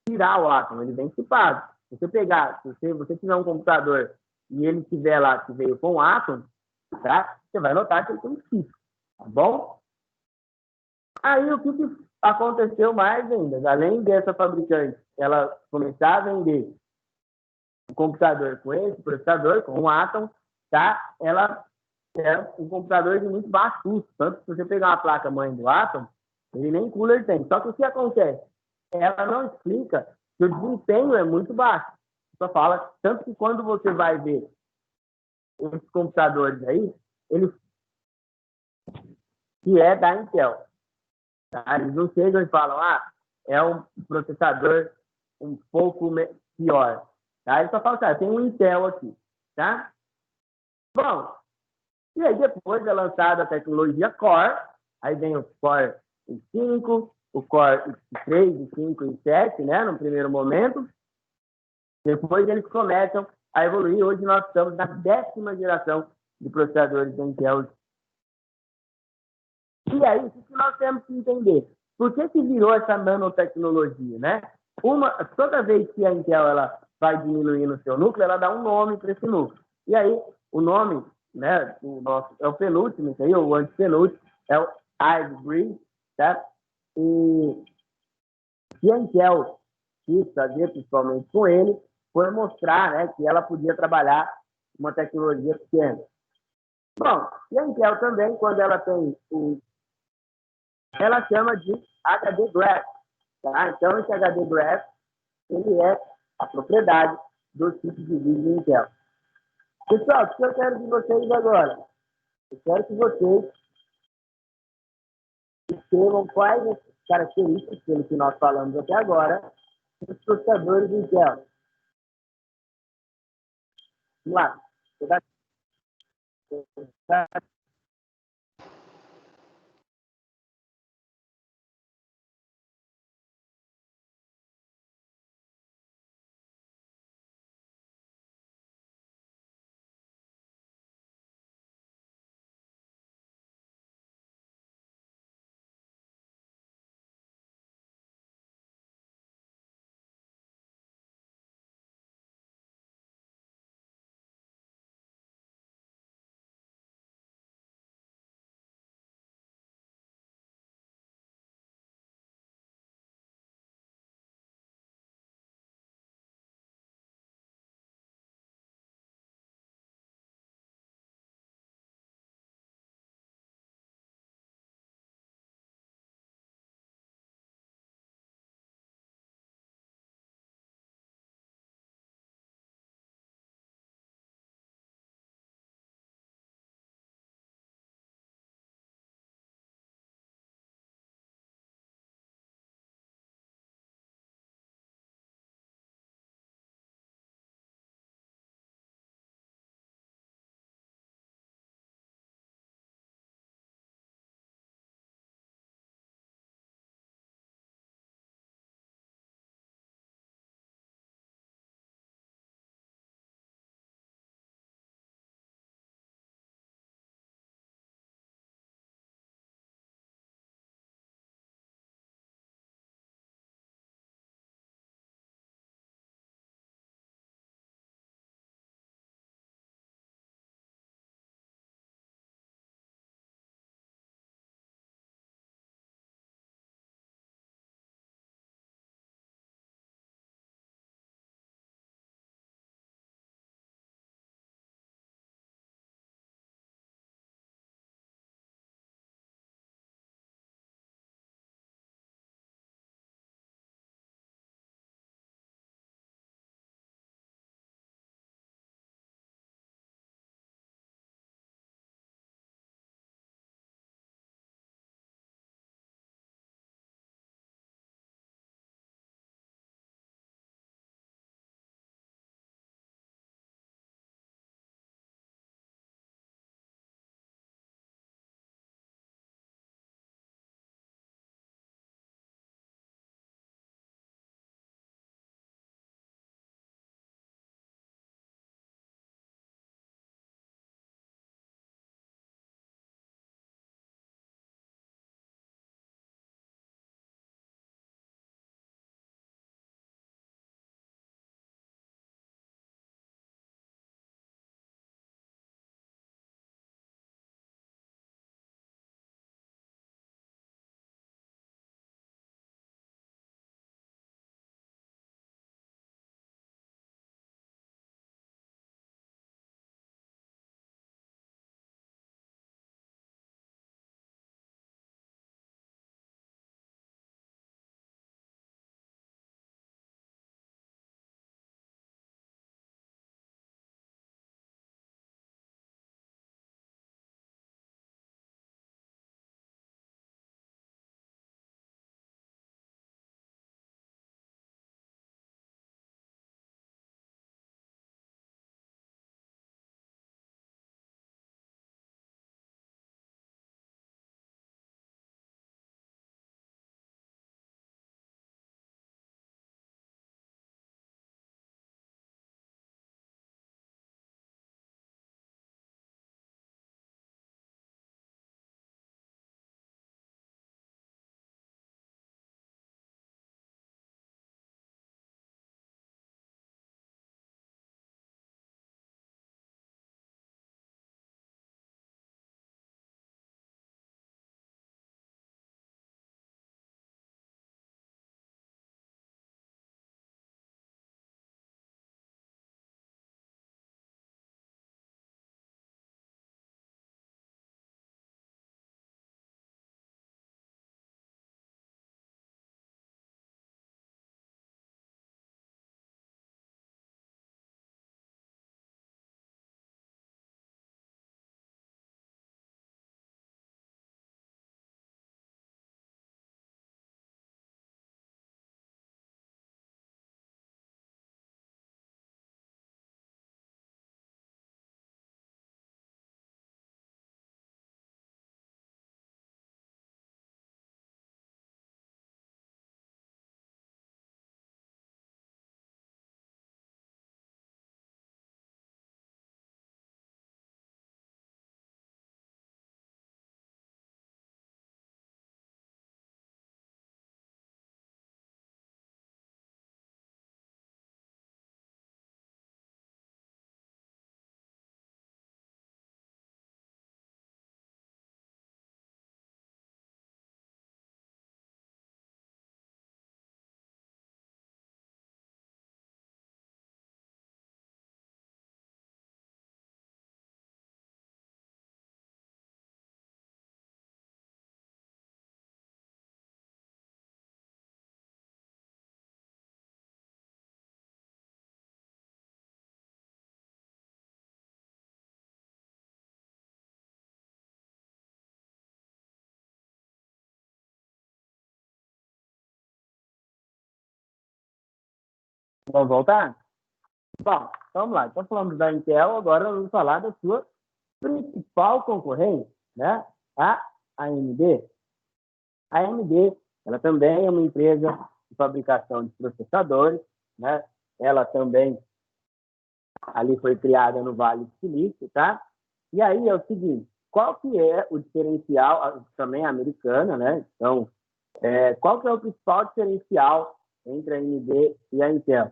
tirar o Atom, ele vem chipado. Se você pegar, se você tiver um computador e ele tiver lá, que veio com o Atom, tá? Você vai notar que ele tem um chip, tá bom? Aí, o que aconteceu mais ainda? Além dessa fabricante, ela começar a vender um computador com esse processador, com o Atom, tá? Ela é um computador de muito baixo custo. Tanto que se você pegar uma placa-mãe do Atom, ele nem cooler tem. Só que o que acontece? Ela não explica que o desempenho é muito baixo. Só fala, tanto que quando você vai ver esses computadores aí, eles que é da Intel. Tá? Eles não chegam e falam, é um processador um pouco pior. Tá? Eles só falam, tem um Intel aqui. Tá? Bom, e aí depois é lançada a tecnologia Core, aí vem o Core i5, o Core i3, i5 e i7, né, no primeiro momento. Depois eles começam a evoluir. Hoje nós estamos na 10ª geração de processadores da Intel. E aí, o que nós temos que entender? Por que virou essa nanotecnologia, né? Toda vez que a Intel ela vai diminuindo o seu núcleo, ela dá um nome para esse núcleo. E aí, o nome, né, é o penúltimo, isso aí, ou o antepenúltimo, é o Ivory, tá? E a Intel quis fazer, principalmente com ele, foi mostrar, né, que ela podia trabalhar uma tecnologia pequena. Bom, e a Intel também, quando ela tem ela chama de HD Graph, tá? Então, esse HD Graph, ele é a propriedade do tipo de vídeo Intel. Pessoal, o que eu quero de vocês agora? Eu quero que vocês escrevam quais as características, pelo que nós falamos até agora, dos processadores Intel. Vamos lá. Vamos voltar? Bom, vamos lá. Então, falamos da Intel, agora vamos falar da sua principal concorrente, né? A AMD. A AMD, ela também é uma empresa de fabricação de processadores, né? Ela também ali foi criada no Vale do Silício, tá? E aí é o seguinte, qual que é o diferencial, também americana, né? Então, qual que é o principal diferencial entre a AMD e a Intel?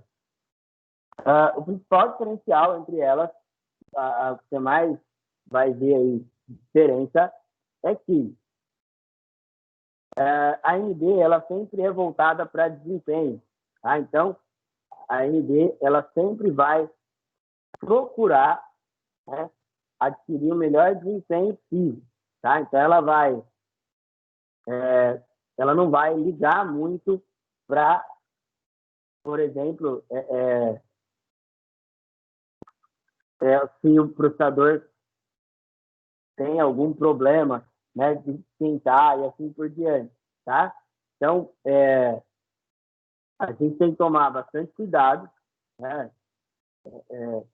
O principal diferencial entre elas, a que você mais vai ver aí diferença, é que a AMD ela sempre é voltada para desempenho, tá? Então, a AMD ela sempre vai procurar, né, adquirir o melhor desempenho possível, tá? Então, ela não vai ligar muito para, por exemplo, se o processador tem algum problema, né, de esquentar e assim por diante, tá? Então, a gente tem que tomar bastante cuidado, né?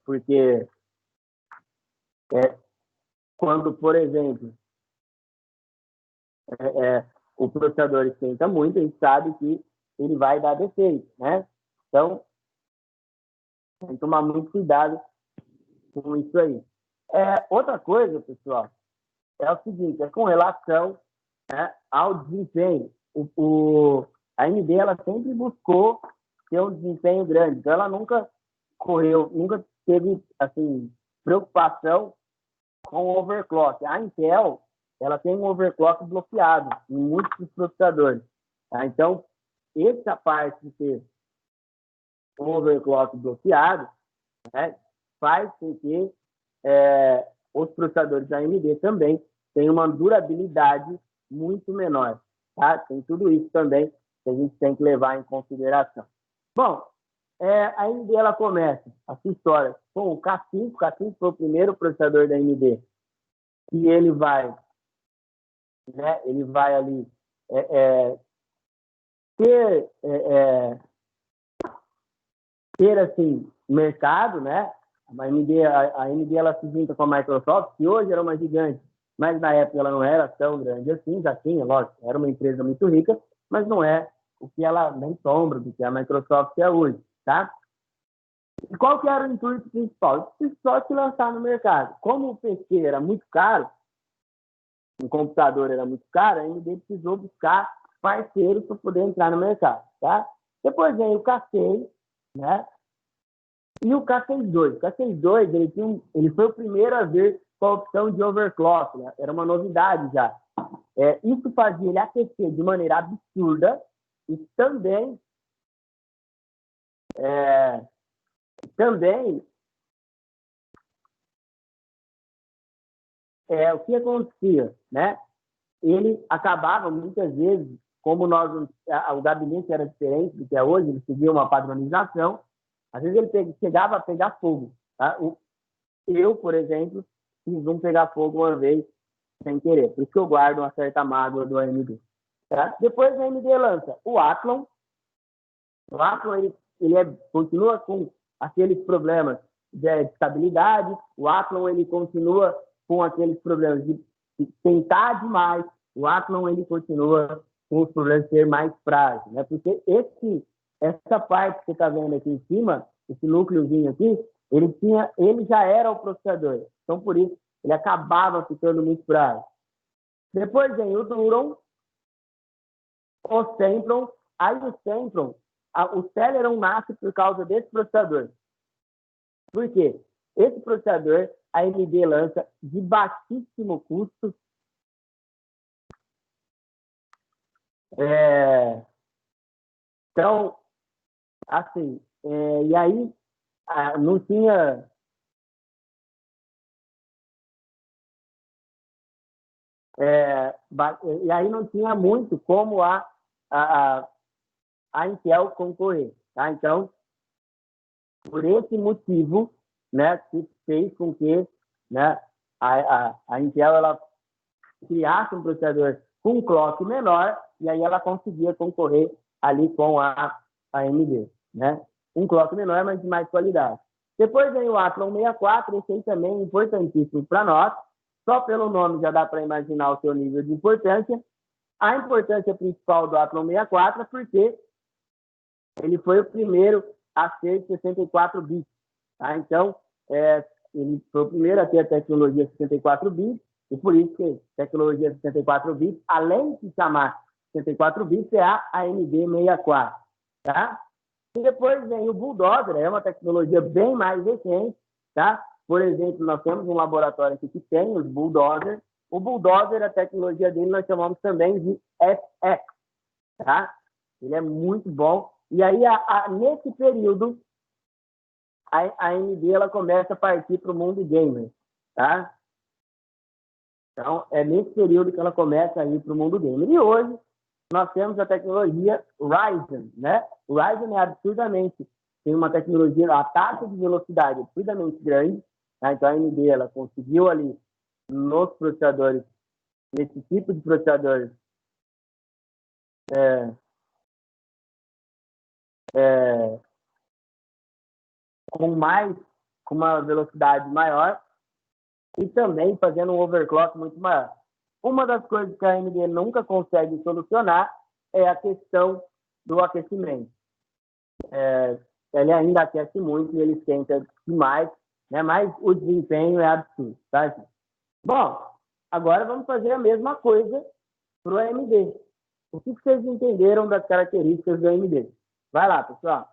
Porque quando, por exemplo, o processador esquenta muito, a gente sabe que ele vai dar defeito, né? Então, tem que tomar muito cuidado com isso aí. Outra coisa, pessoal, é o seguinte, é com relação, né, ao desempenho. A AMD ela sempre buscou ter um desempenho grande, então ela nunca nunca teve assim preocupação com o overclock. A Intel ela tem um overclock bloqueado em muitos dos processadores, tá? Então, essa parte de ter um overclock bloqueado, né, faz com que os processadores da AMD também tenham uma durabilidade muito menor, tá? Tem tudo isso também que a gente tem que levar em consideração. Bom, a AMD ela começa a sua história com o K5. O K5 foi o primeiro processador da AMD e ele vai ali ter assim mercado, né? A AMD ela se junta com a Microsoft, que hoje era uma gigante, mas na época ela não era tão grande assim, já tinha, lógico, era uma empresa muito rica, mas não é o que ela nem sombra do que a Microsoft é hoje, tá? E qual que era o intuito principal? Só se lançar no mercado. Como o PC era muito caro, o computador era muito caro, a AMD precisou buscar parceiros para poder entrar no mercado, tá? Depois veio o K6, né? E o K62. O K62 ele foi o primeiro a ver com a opção de overclock, né? Era uma novidade já. Isso fazia ele aquecer de maneira absurda e também o que acontecia, né? Ele acabava muitas vezes, como o gabinete era diferente do que é hoje, ele seguia uma padronização, às vezes ele chegava a pegar fogo, tá? Eu, por exemplo, fiz um pegar fogo uma vez sem querer, por isso que eu guardo uma certa mágoa do AMD. Tá? Depois a AMD lança o Athlon. O Athlon continua com aqueles problemas de estabilidade, o Athlon ele continua com aqueles problemas de tentar demais, o Athlon ele continua com os problemas de ser mais frágil, né? Porque essa parte que você está vendo aqui em cima, esse núcleozinho aqui, ele já era o processador, então por isso ele acabava ficando muito frágil. Depois vem o Duron, o Sempron, aí o Sempron, o Celeron nasce por causa desse processador. Por quê? Esse processador a AMD lança de baixíssimo custo. Então, assim, e aí não tinha e aí não tinha muito como a Intel concorrer, tá? Então, por esse motivo, né, que fez com que, né, a Intel ela criasse um processador com um clock menor e aí ela conseguia concorrer ali com a AMD, né? um clock menor, mas de mais qualidade. Depois vem o Athlon 64, esse aí também é importantíssimo para nós. Só pelo nome já dá para imaginar o seu nível de importância. A importância principal do Athlon 64 é porque ele foi o primeiro a ser 64 bits. Tá? Então, ele foi o primeiro a ter a tecnologia 64 bits, e por isso que tecnologia 64 bits, além de se chamar 64 bits, é a AMD 64. Tá? E depois vem o Bulldozer, é uma tecnologia bem mais recente. Tá? Por exemplo, nós temos um laboratório aqui que tem os Bulldozer. O Bulldozer, a tecnologia dele, nós chamamos também de FX. Tá? Ele é muito bom. E aí, nesse período, a AMD ela começa a partir para o mundo gamer. Tá? Então, é nesse período que ela começa a ir para o mundo gamer. E hoje, nós temos a tecnologia Ryzen. Né? O Ryzen é absurdamente, tem uma tecnologia, a taxa de velocidade é absurdamente grande. Tá? Então, a AMD ela conseguiu ali, nos processadores, nesse tipo de processadores, é, é, com com uma velocidade maior, e também fazendo um overclock muito maior. Uma das coisas que a AMD nunca consegue solucionar é a questão do aquecimento. Ele ainda aquece muito e ele esquenta demais, né? Mas o desempenho é absurdo. Tá? Bom, agora vamos fazer a mesma coisa para o AMD. O que vocês entenderam das características do AMD? Vai lá, pessoal.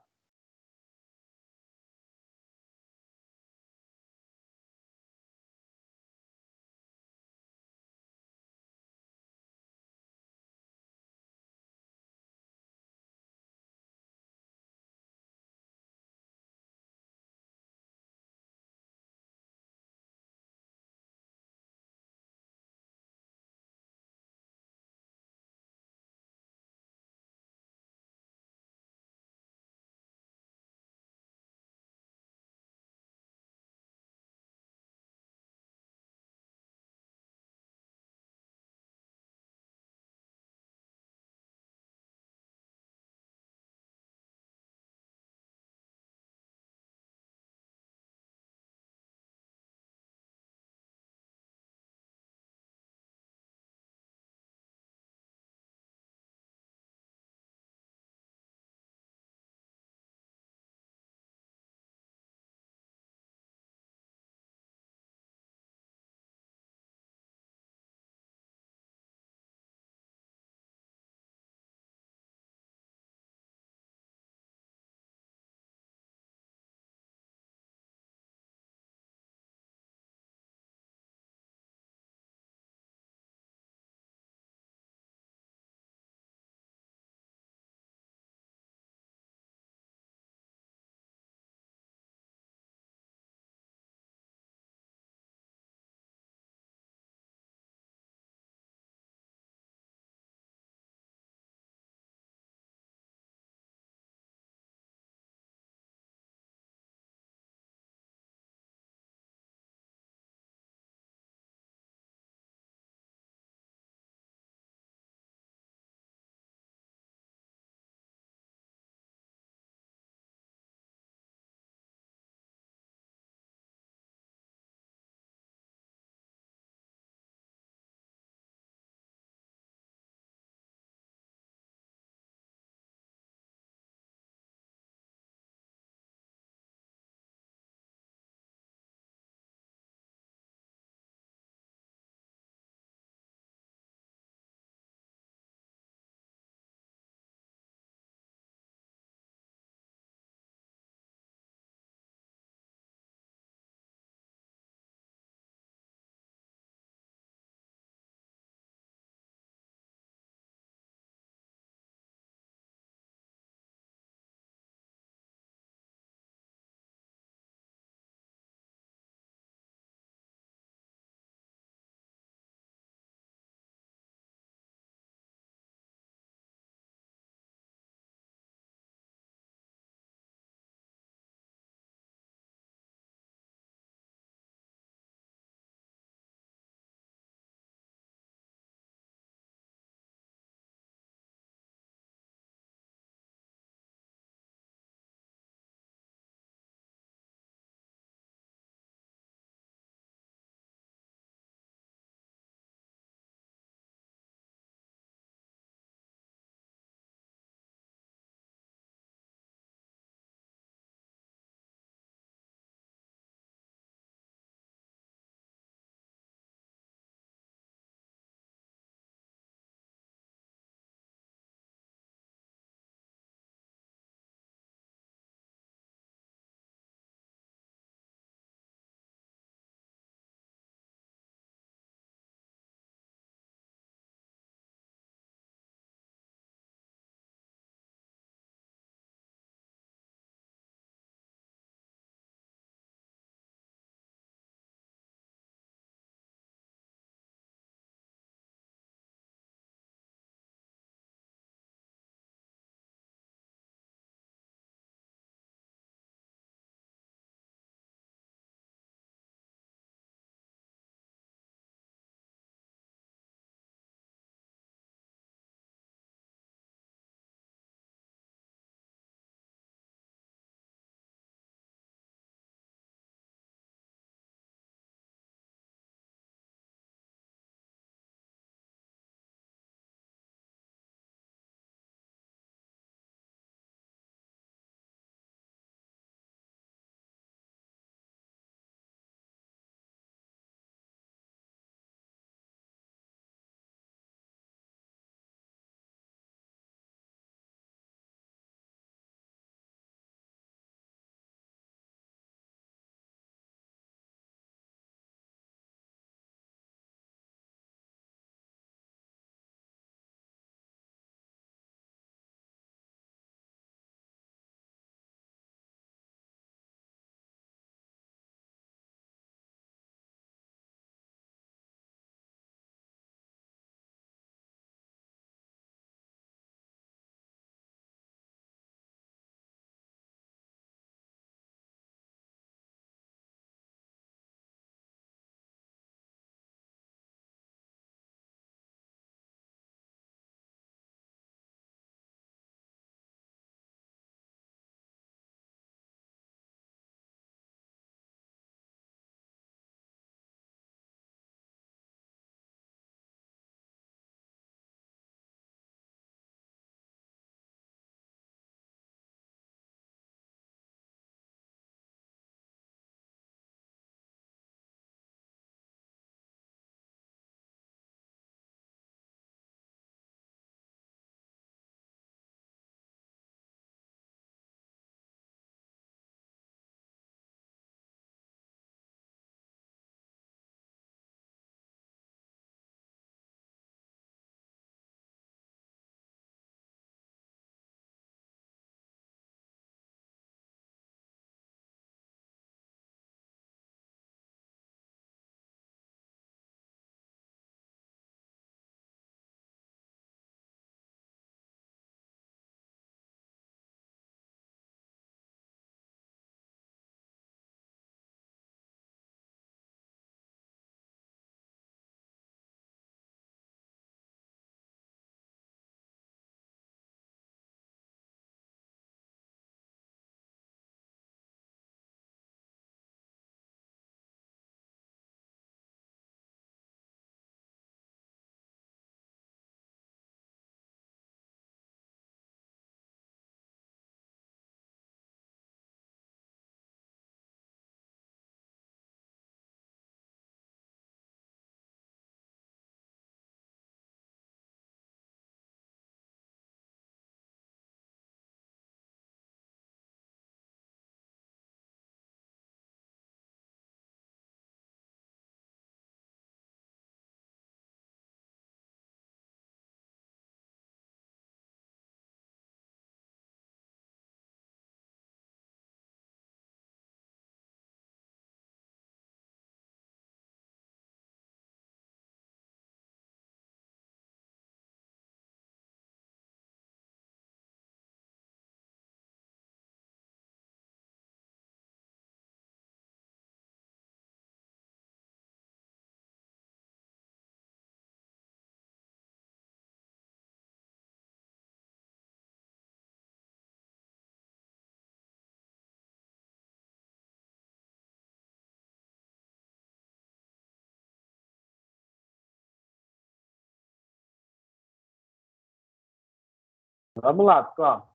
Vamos lá, pessoal.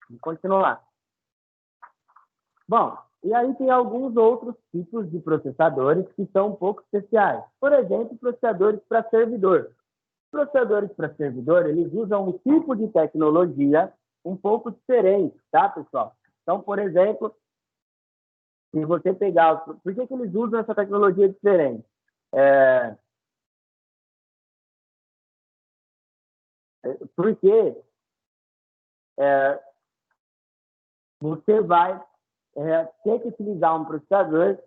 Vamos continuar. Bom, e aí tem alguns outros tipos de processadores que são um pouco especiais. Por exemplo, processadores para servidor. Processadores para servidor, eles usam um tipo de tecnologia um pouco diferente, tá, pessoal? Então, por exemplo, se você pegar... Por que eles usam essa tecnologia diferente? É, porque é, você vai ter que utilizar um processador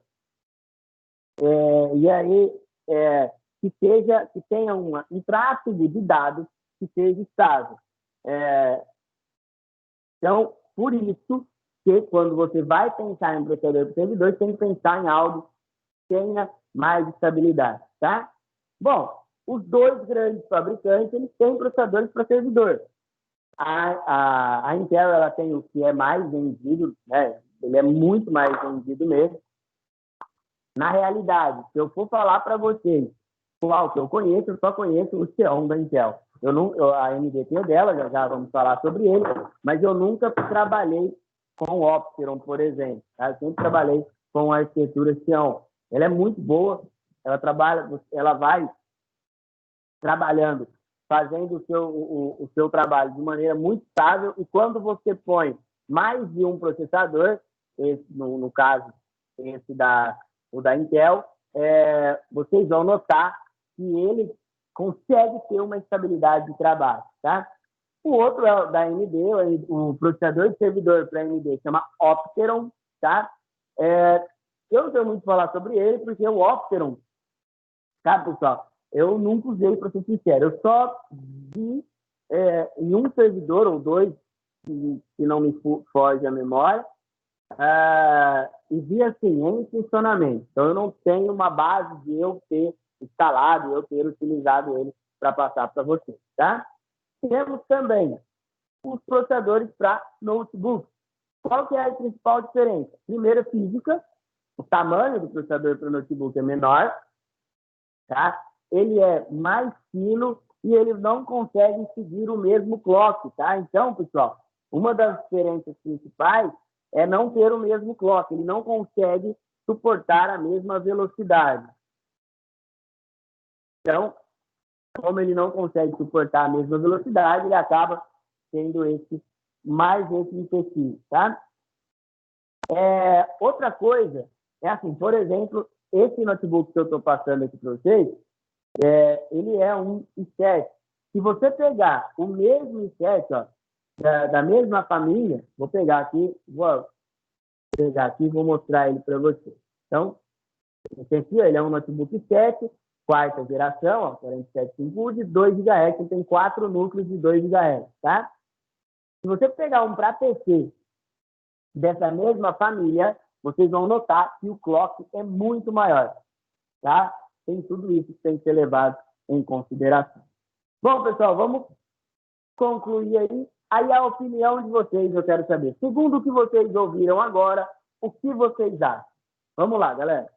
e aí que tenha um tráfego de dados que seja estável. É, então, por isso que quando você vai pensar em processador para servidor, tem que pensar em algo que tenha mais estabilidade, tá? Bom, os dois grandes fabricantes, eles têm processadores para servidor. A Intel, ela tem o que é mais vendido, né? Ele é muito mais vendido mesmo. Na realidade, se eu for falar para vocês qual que eu conheço, eu só conheço o Xeon da Intel. A AMD tem dela, já vamos falar sobre ele, mas eu nunca trabalhei com o Opteron, por exemplo. Tá? Eu sempre trabalhei com a arquitetura Xeon. Ela é muito boa, ela vai trabalhando, fazendo o seu trabalho de maneira muito estável, e quando você põe mais de um processador, esse, no caso, o da Intel, vocês vão notar que ele consegue ter uma estabilidade de trabalho, tá? O outro é o da AMD, o processador de servidor para a AMD chama Opteron, tá? Eu não tenho muito a falar sobre ele, porque o Opteron, tá, pessoal? Eu nunca usei, para ser sincero. Eu só vi em um servidor ou dois, se não me foge a memória, e vi assim, em funcionamento. Então, eu não tenho uma base de eu ter instalado, eu ter utilizado ele para passar para vocês, tá? Temos também os processadores para notebook. Qual que é a principal diferença? Primeiro, física. O tamanho do processador para notebook é menor, tá? Ele é mais fino e ele não consegue seguir o mesmo clock, tá? Então, pessoal, uma das diferenças principais é não ter o mesmo clock. Ele não consegue suportar a mesma velocidade. Então, como ele não consegue suportar a mesma velocidade, ele acaba tendo esse empecilho, tá? Outra coisa é assim, por exemplo, esse notebook que eu estou passando aqui para vocês, ele é um i7. Se você pegar o mesmo i7, ó, da mesma família, vou pegar aqui e vou mostrar ele para você. Então, esse aqui, ó, ele é um notebook i7, quarta geração, ó, 47.5 de 2 GHz, ele tem 4 núcleos de 2 GHz, tá? Se você pegar um para PC dessa mesma família, vocês vão notar que o clock é muito maior, tá? Tem tudo isso que tem que ser levado em consideração. Bom, pessoal, vamos concluir aí. Aí a opinião de vocês, eu quero saber. Segundo o que vocês ouviram agora, o que vocês acham? Vamos lá, galera.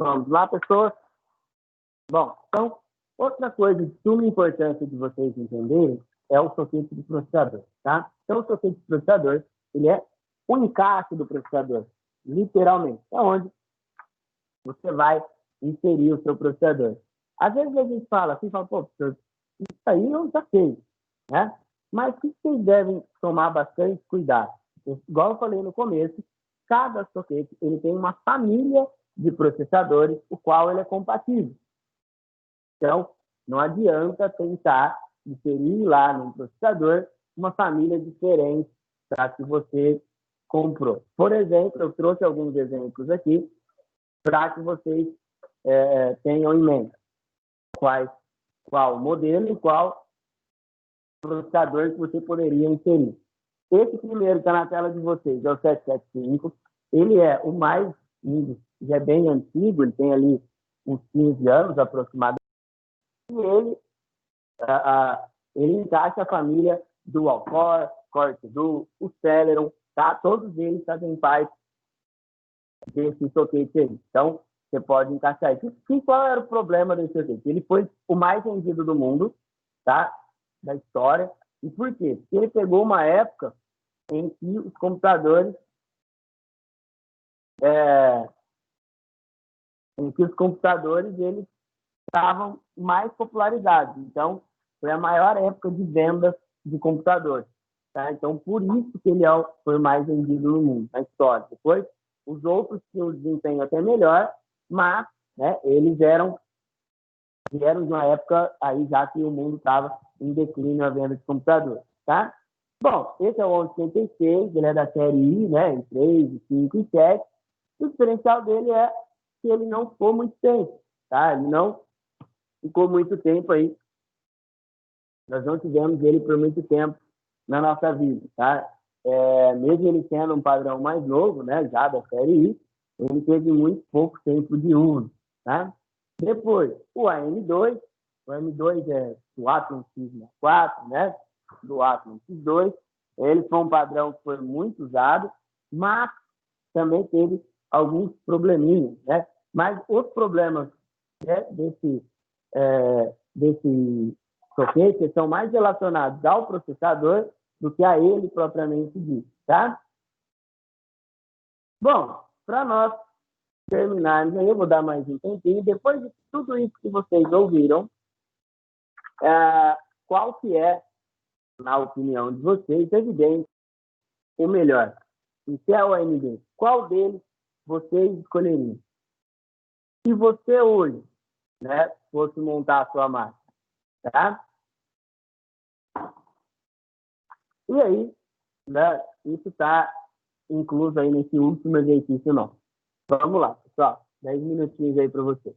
Vamos lá, pessoas? Bom, então, outra coisa de suma importância de vocês entenderem é o soquete do processador, tá? Então, o soquete do processador, ele é o encaixe do processador, literalmente. É onde você vai inserir o seu processador. Às vezes a gente fala assim, pô, professor, isso aí eu já sei, né? Mas o que vocês devem tomar bastante cuidado? Igual eu falei no começo, cada soquete ele tem uma família de processadores, o qual ele é compatível. Então, não adianta tentar inserir lá no processador uma família diferente da que você comprou. Por exemplo, eu trouxe alguns exemplos aqui para que vocês tenham em mente qual modelo e qual processador que você poderia inserir. Esse primeiro que está na tela de vocês é o 775. Ele é o mais lindo, já é bem antigo, ele tem ali uns 15 anos aproximadamente. E ele encaixa a família Dual Core, Core 2, o Celeron, tá? Todos eles fazem parte desse soquete aí. Então, você pode encaixar isso. E qual era o problema desse soquete? Ele foi o mais vendido do mundo, tá? Da história. E por quê? Porque ele pegou uma época em que os computadores eles estavam mais popularizados. Então, foi a maior época de vendas de computadores. Tá? Então, por isso que ele foi mais vendido no mundo, na história. Depois, os outros tinham um desempenho até melhor, mas né, eles vieram de uma época aí já que o mundo estava em declínio a venda de computadores. Tá? Bom, esse é o 1186, ele é da série I, né, em 3, 5 e 7. O diferencial dele é que ele não ficou muito tempo. Tá? Ele não ficou muito tempo aí. Nós não tivemos ele por muito tempo na nossa vida, tá? Mesmo ele sendo um padrão mais novo, né, já da série I, ele teve muito pouco tempo de uso, tá? Depois, o AM2 é do Atom X64, né? Do Atom X2, ele foi um padrão que foi muito usado, mas também teve alguns probleminhas, né? Mas os problemas né, desse soquete são mais relacionados ao processador do que a ele propriamente dito, tá? Bom, para nós terminarmos, eu vou dar mais um tempinho. Depois de tudo isso que vocês ouviram, qual que é, na opinião de vocês, evidente, o melhor? Intel ou AMD? Qual deles vocês escolheriam? Se você hoje né, fosse montar a sua máquina, tá? E aí, né, isso está incluso aí nesse último exercício nosso. Vamos lá, pessoal. 10 minutinhos aí para você.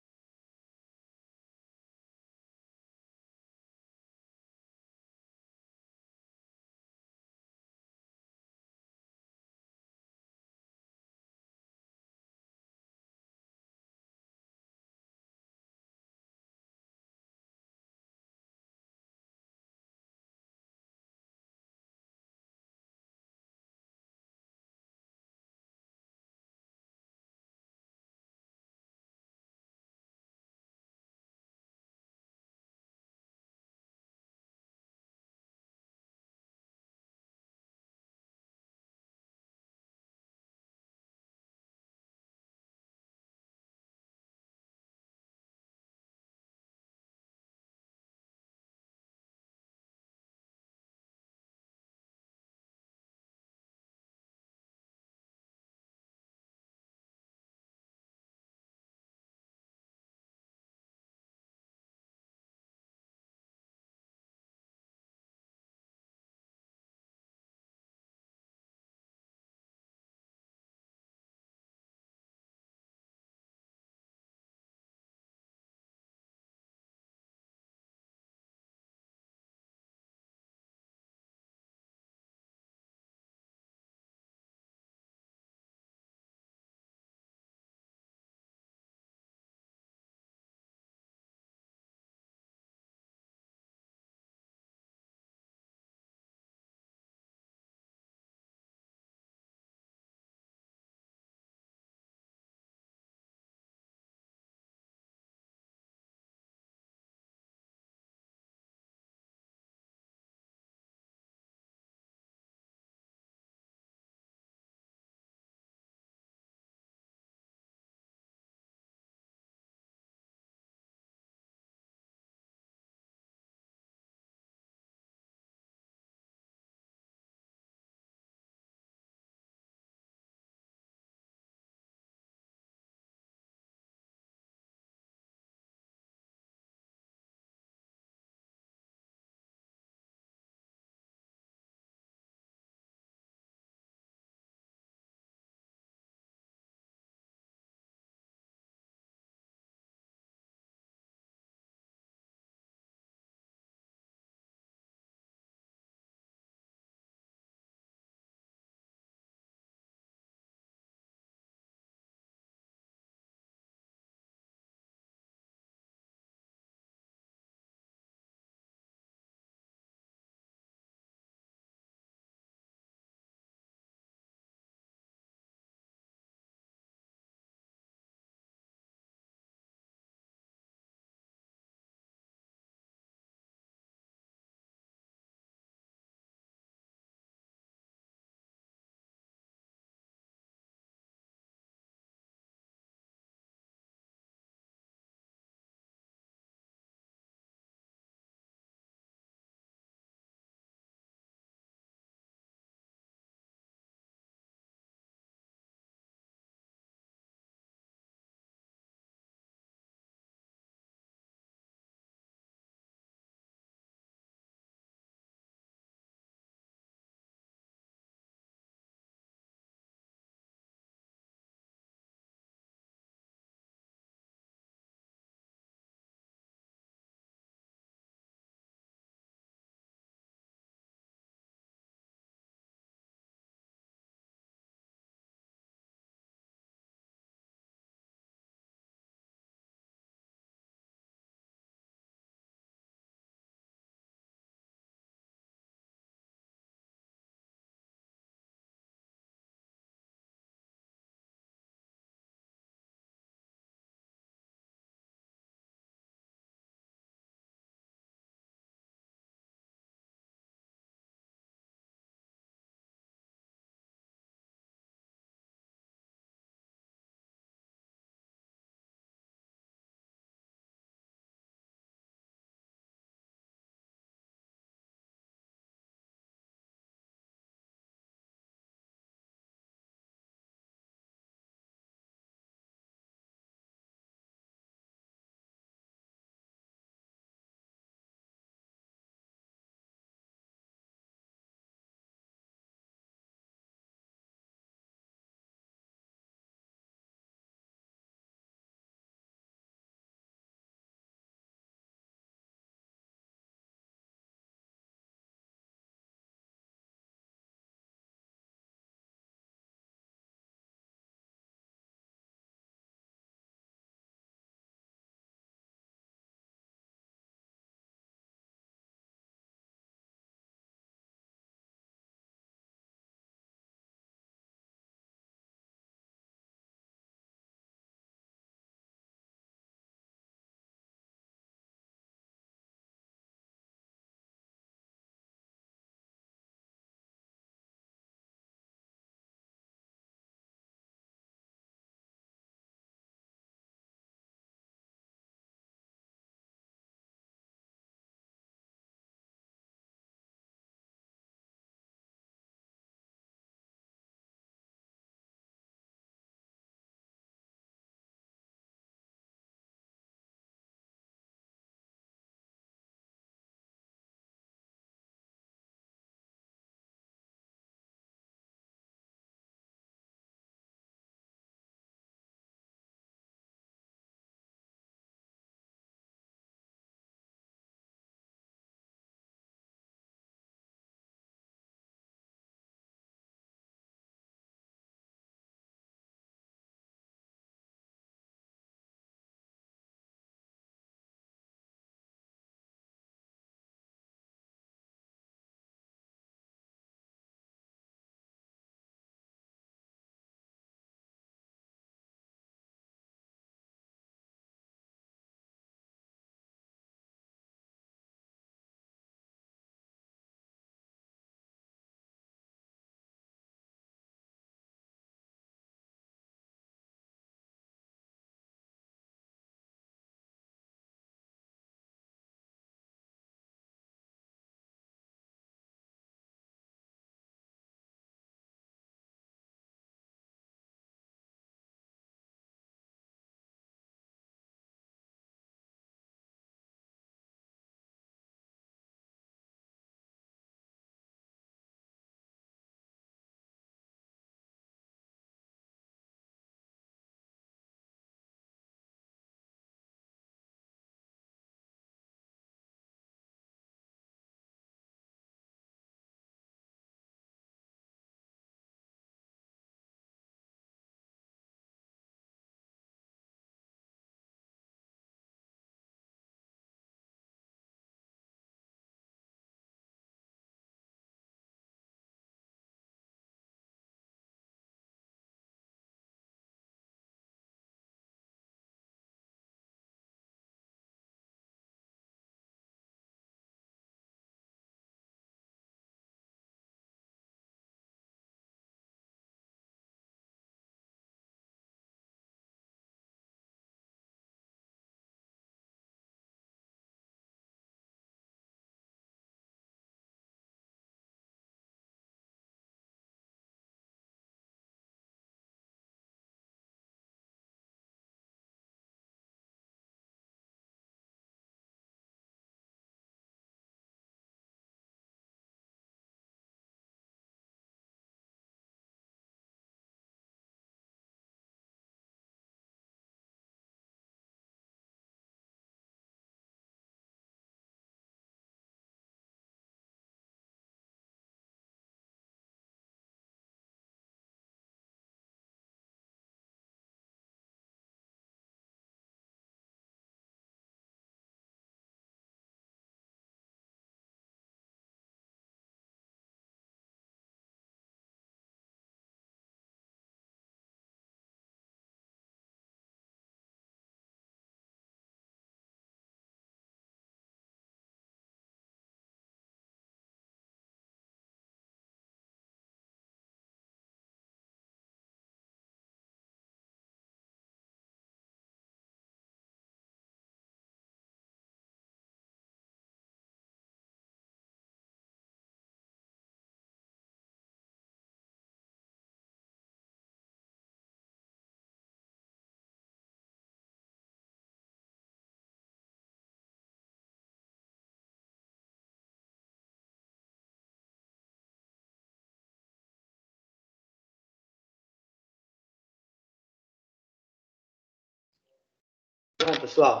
Bom, pessoal,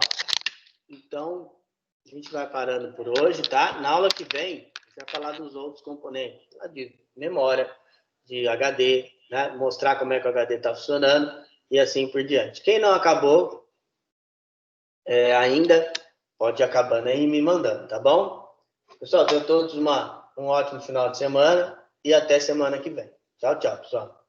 então a gente vai parando por hoje, tá? Na aula que vem, a gente vai falar dos outros componentes, de memória, de HD, né? Mostrar como é que o HD está funcionando e assim por diante. Quem não acabou ainda, pode ir acabando aí e me mandando, tá bom? Pessoal, tenham todos um ótimo final de semana e até semana que vem. Tchau, tchau, pessoal.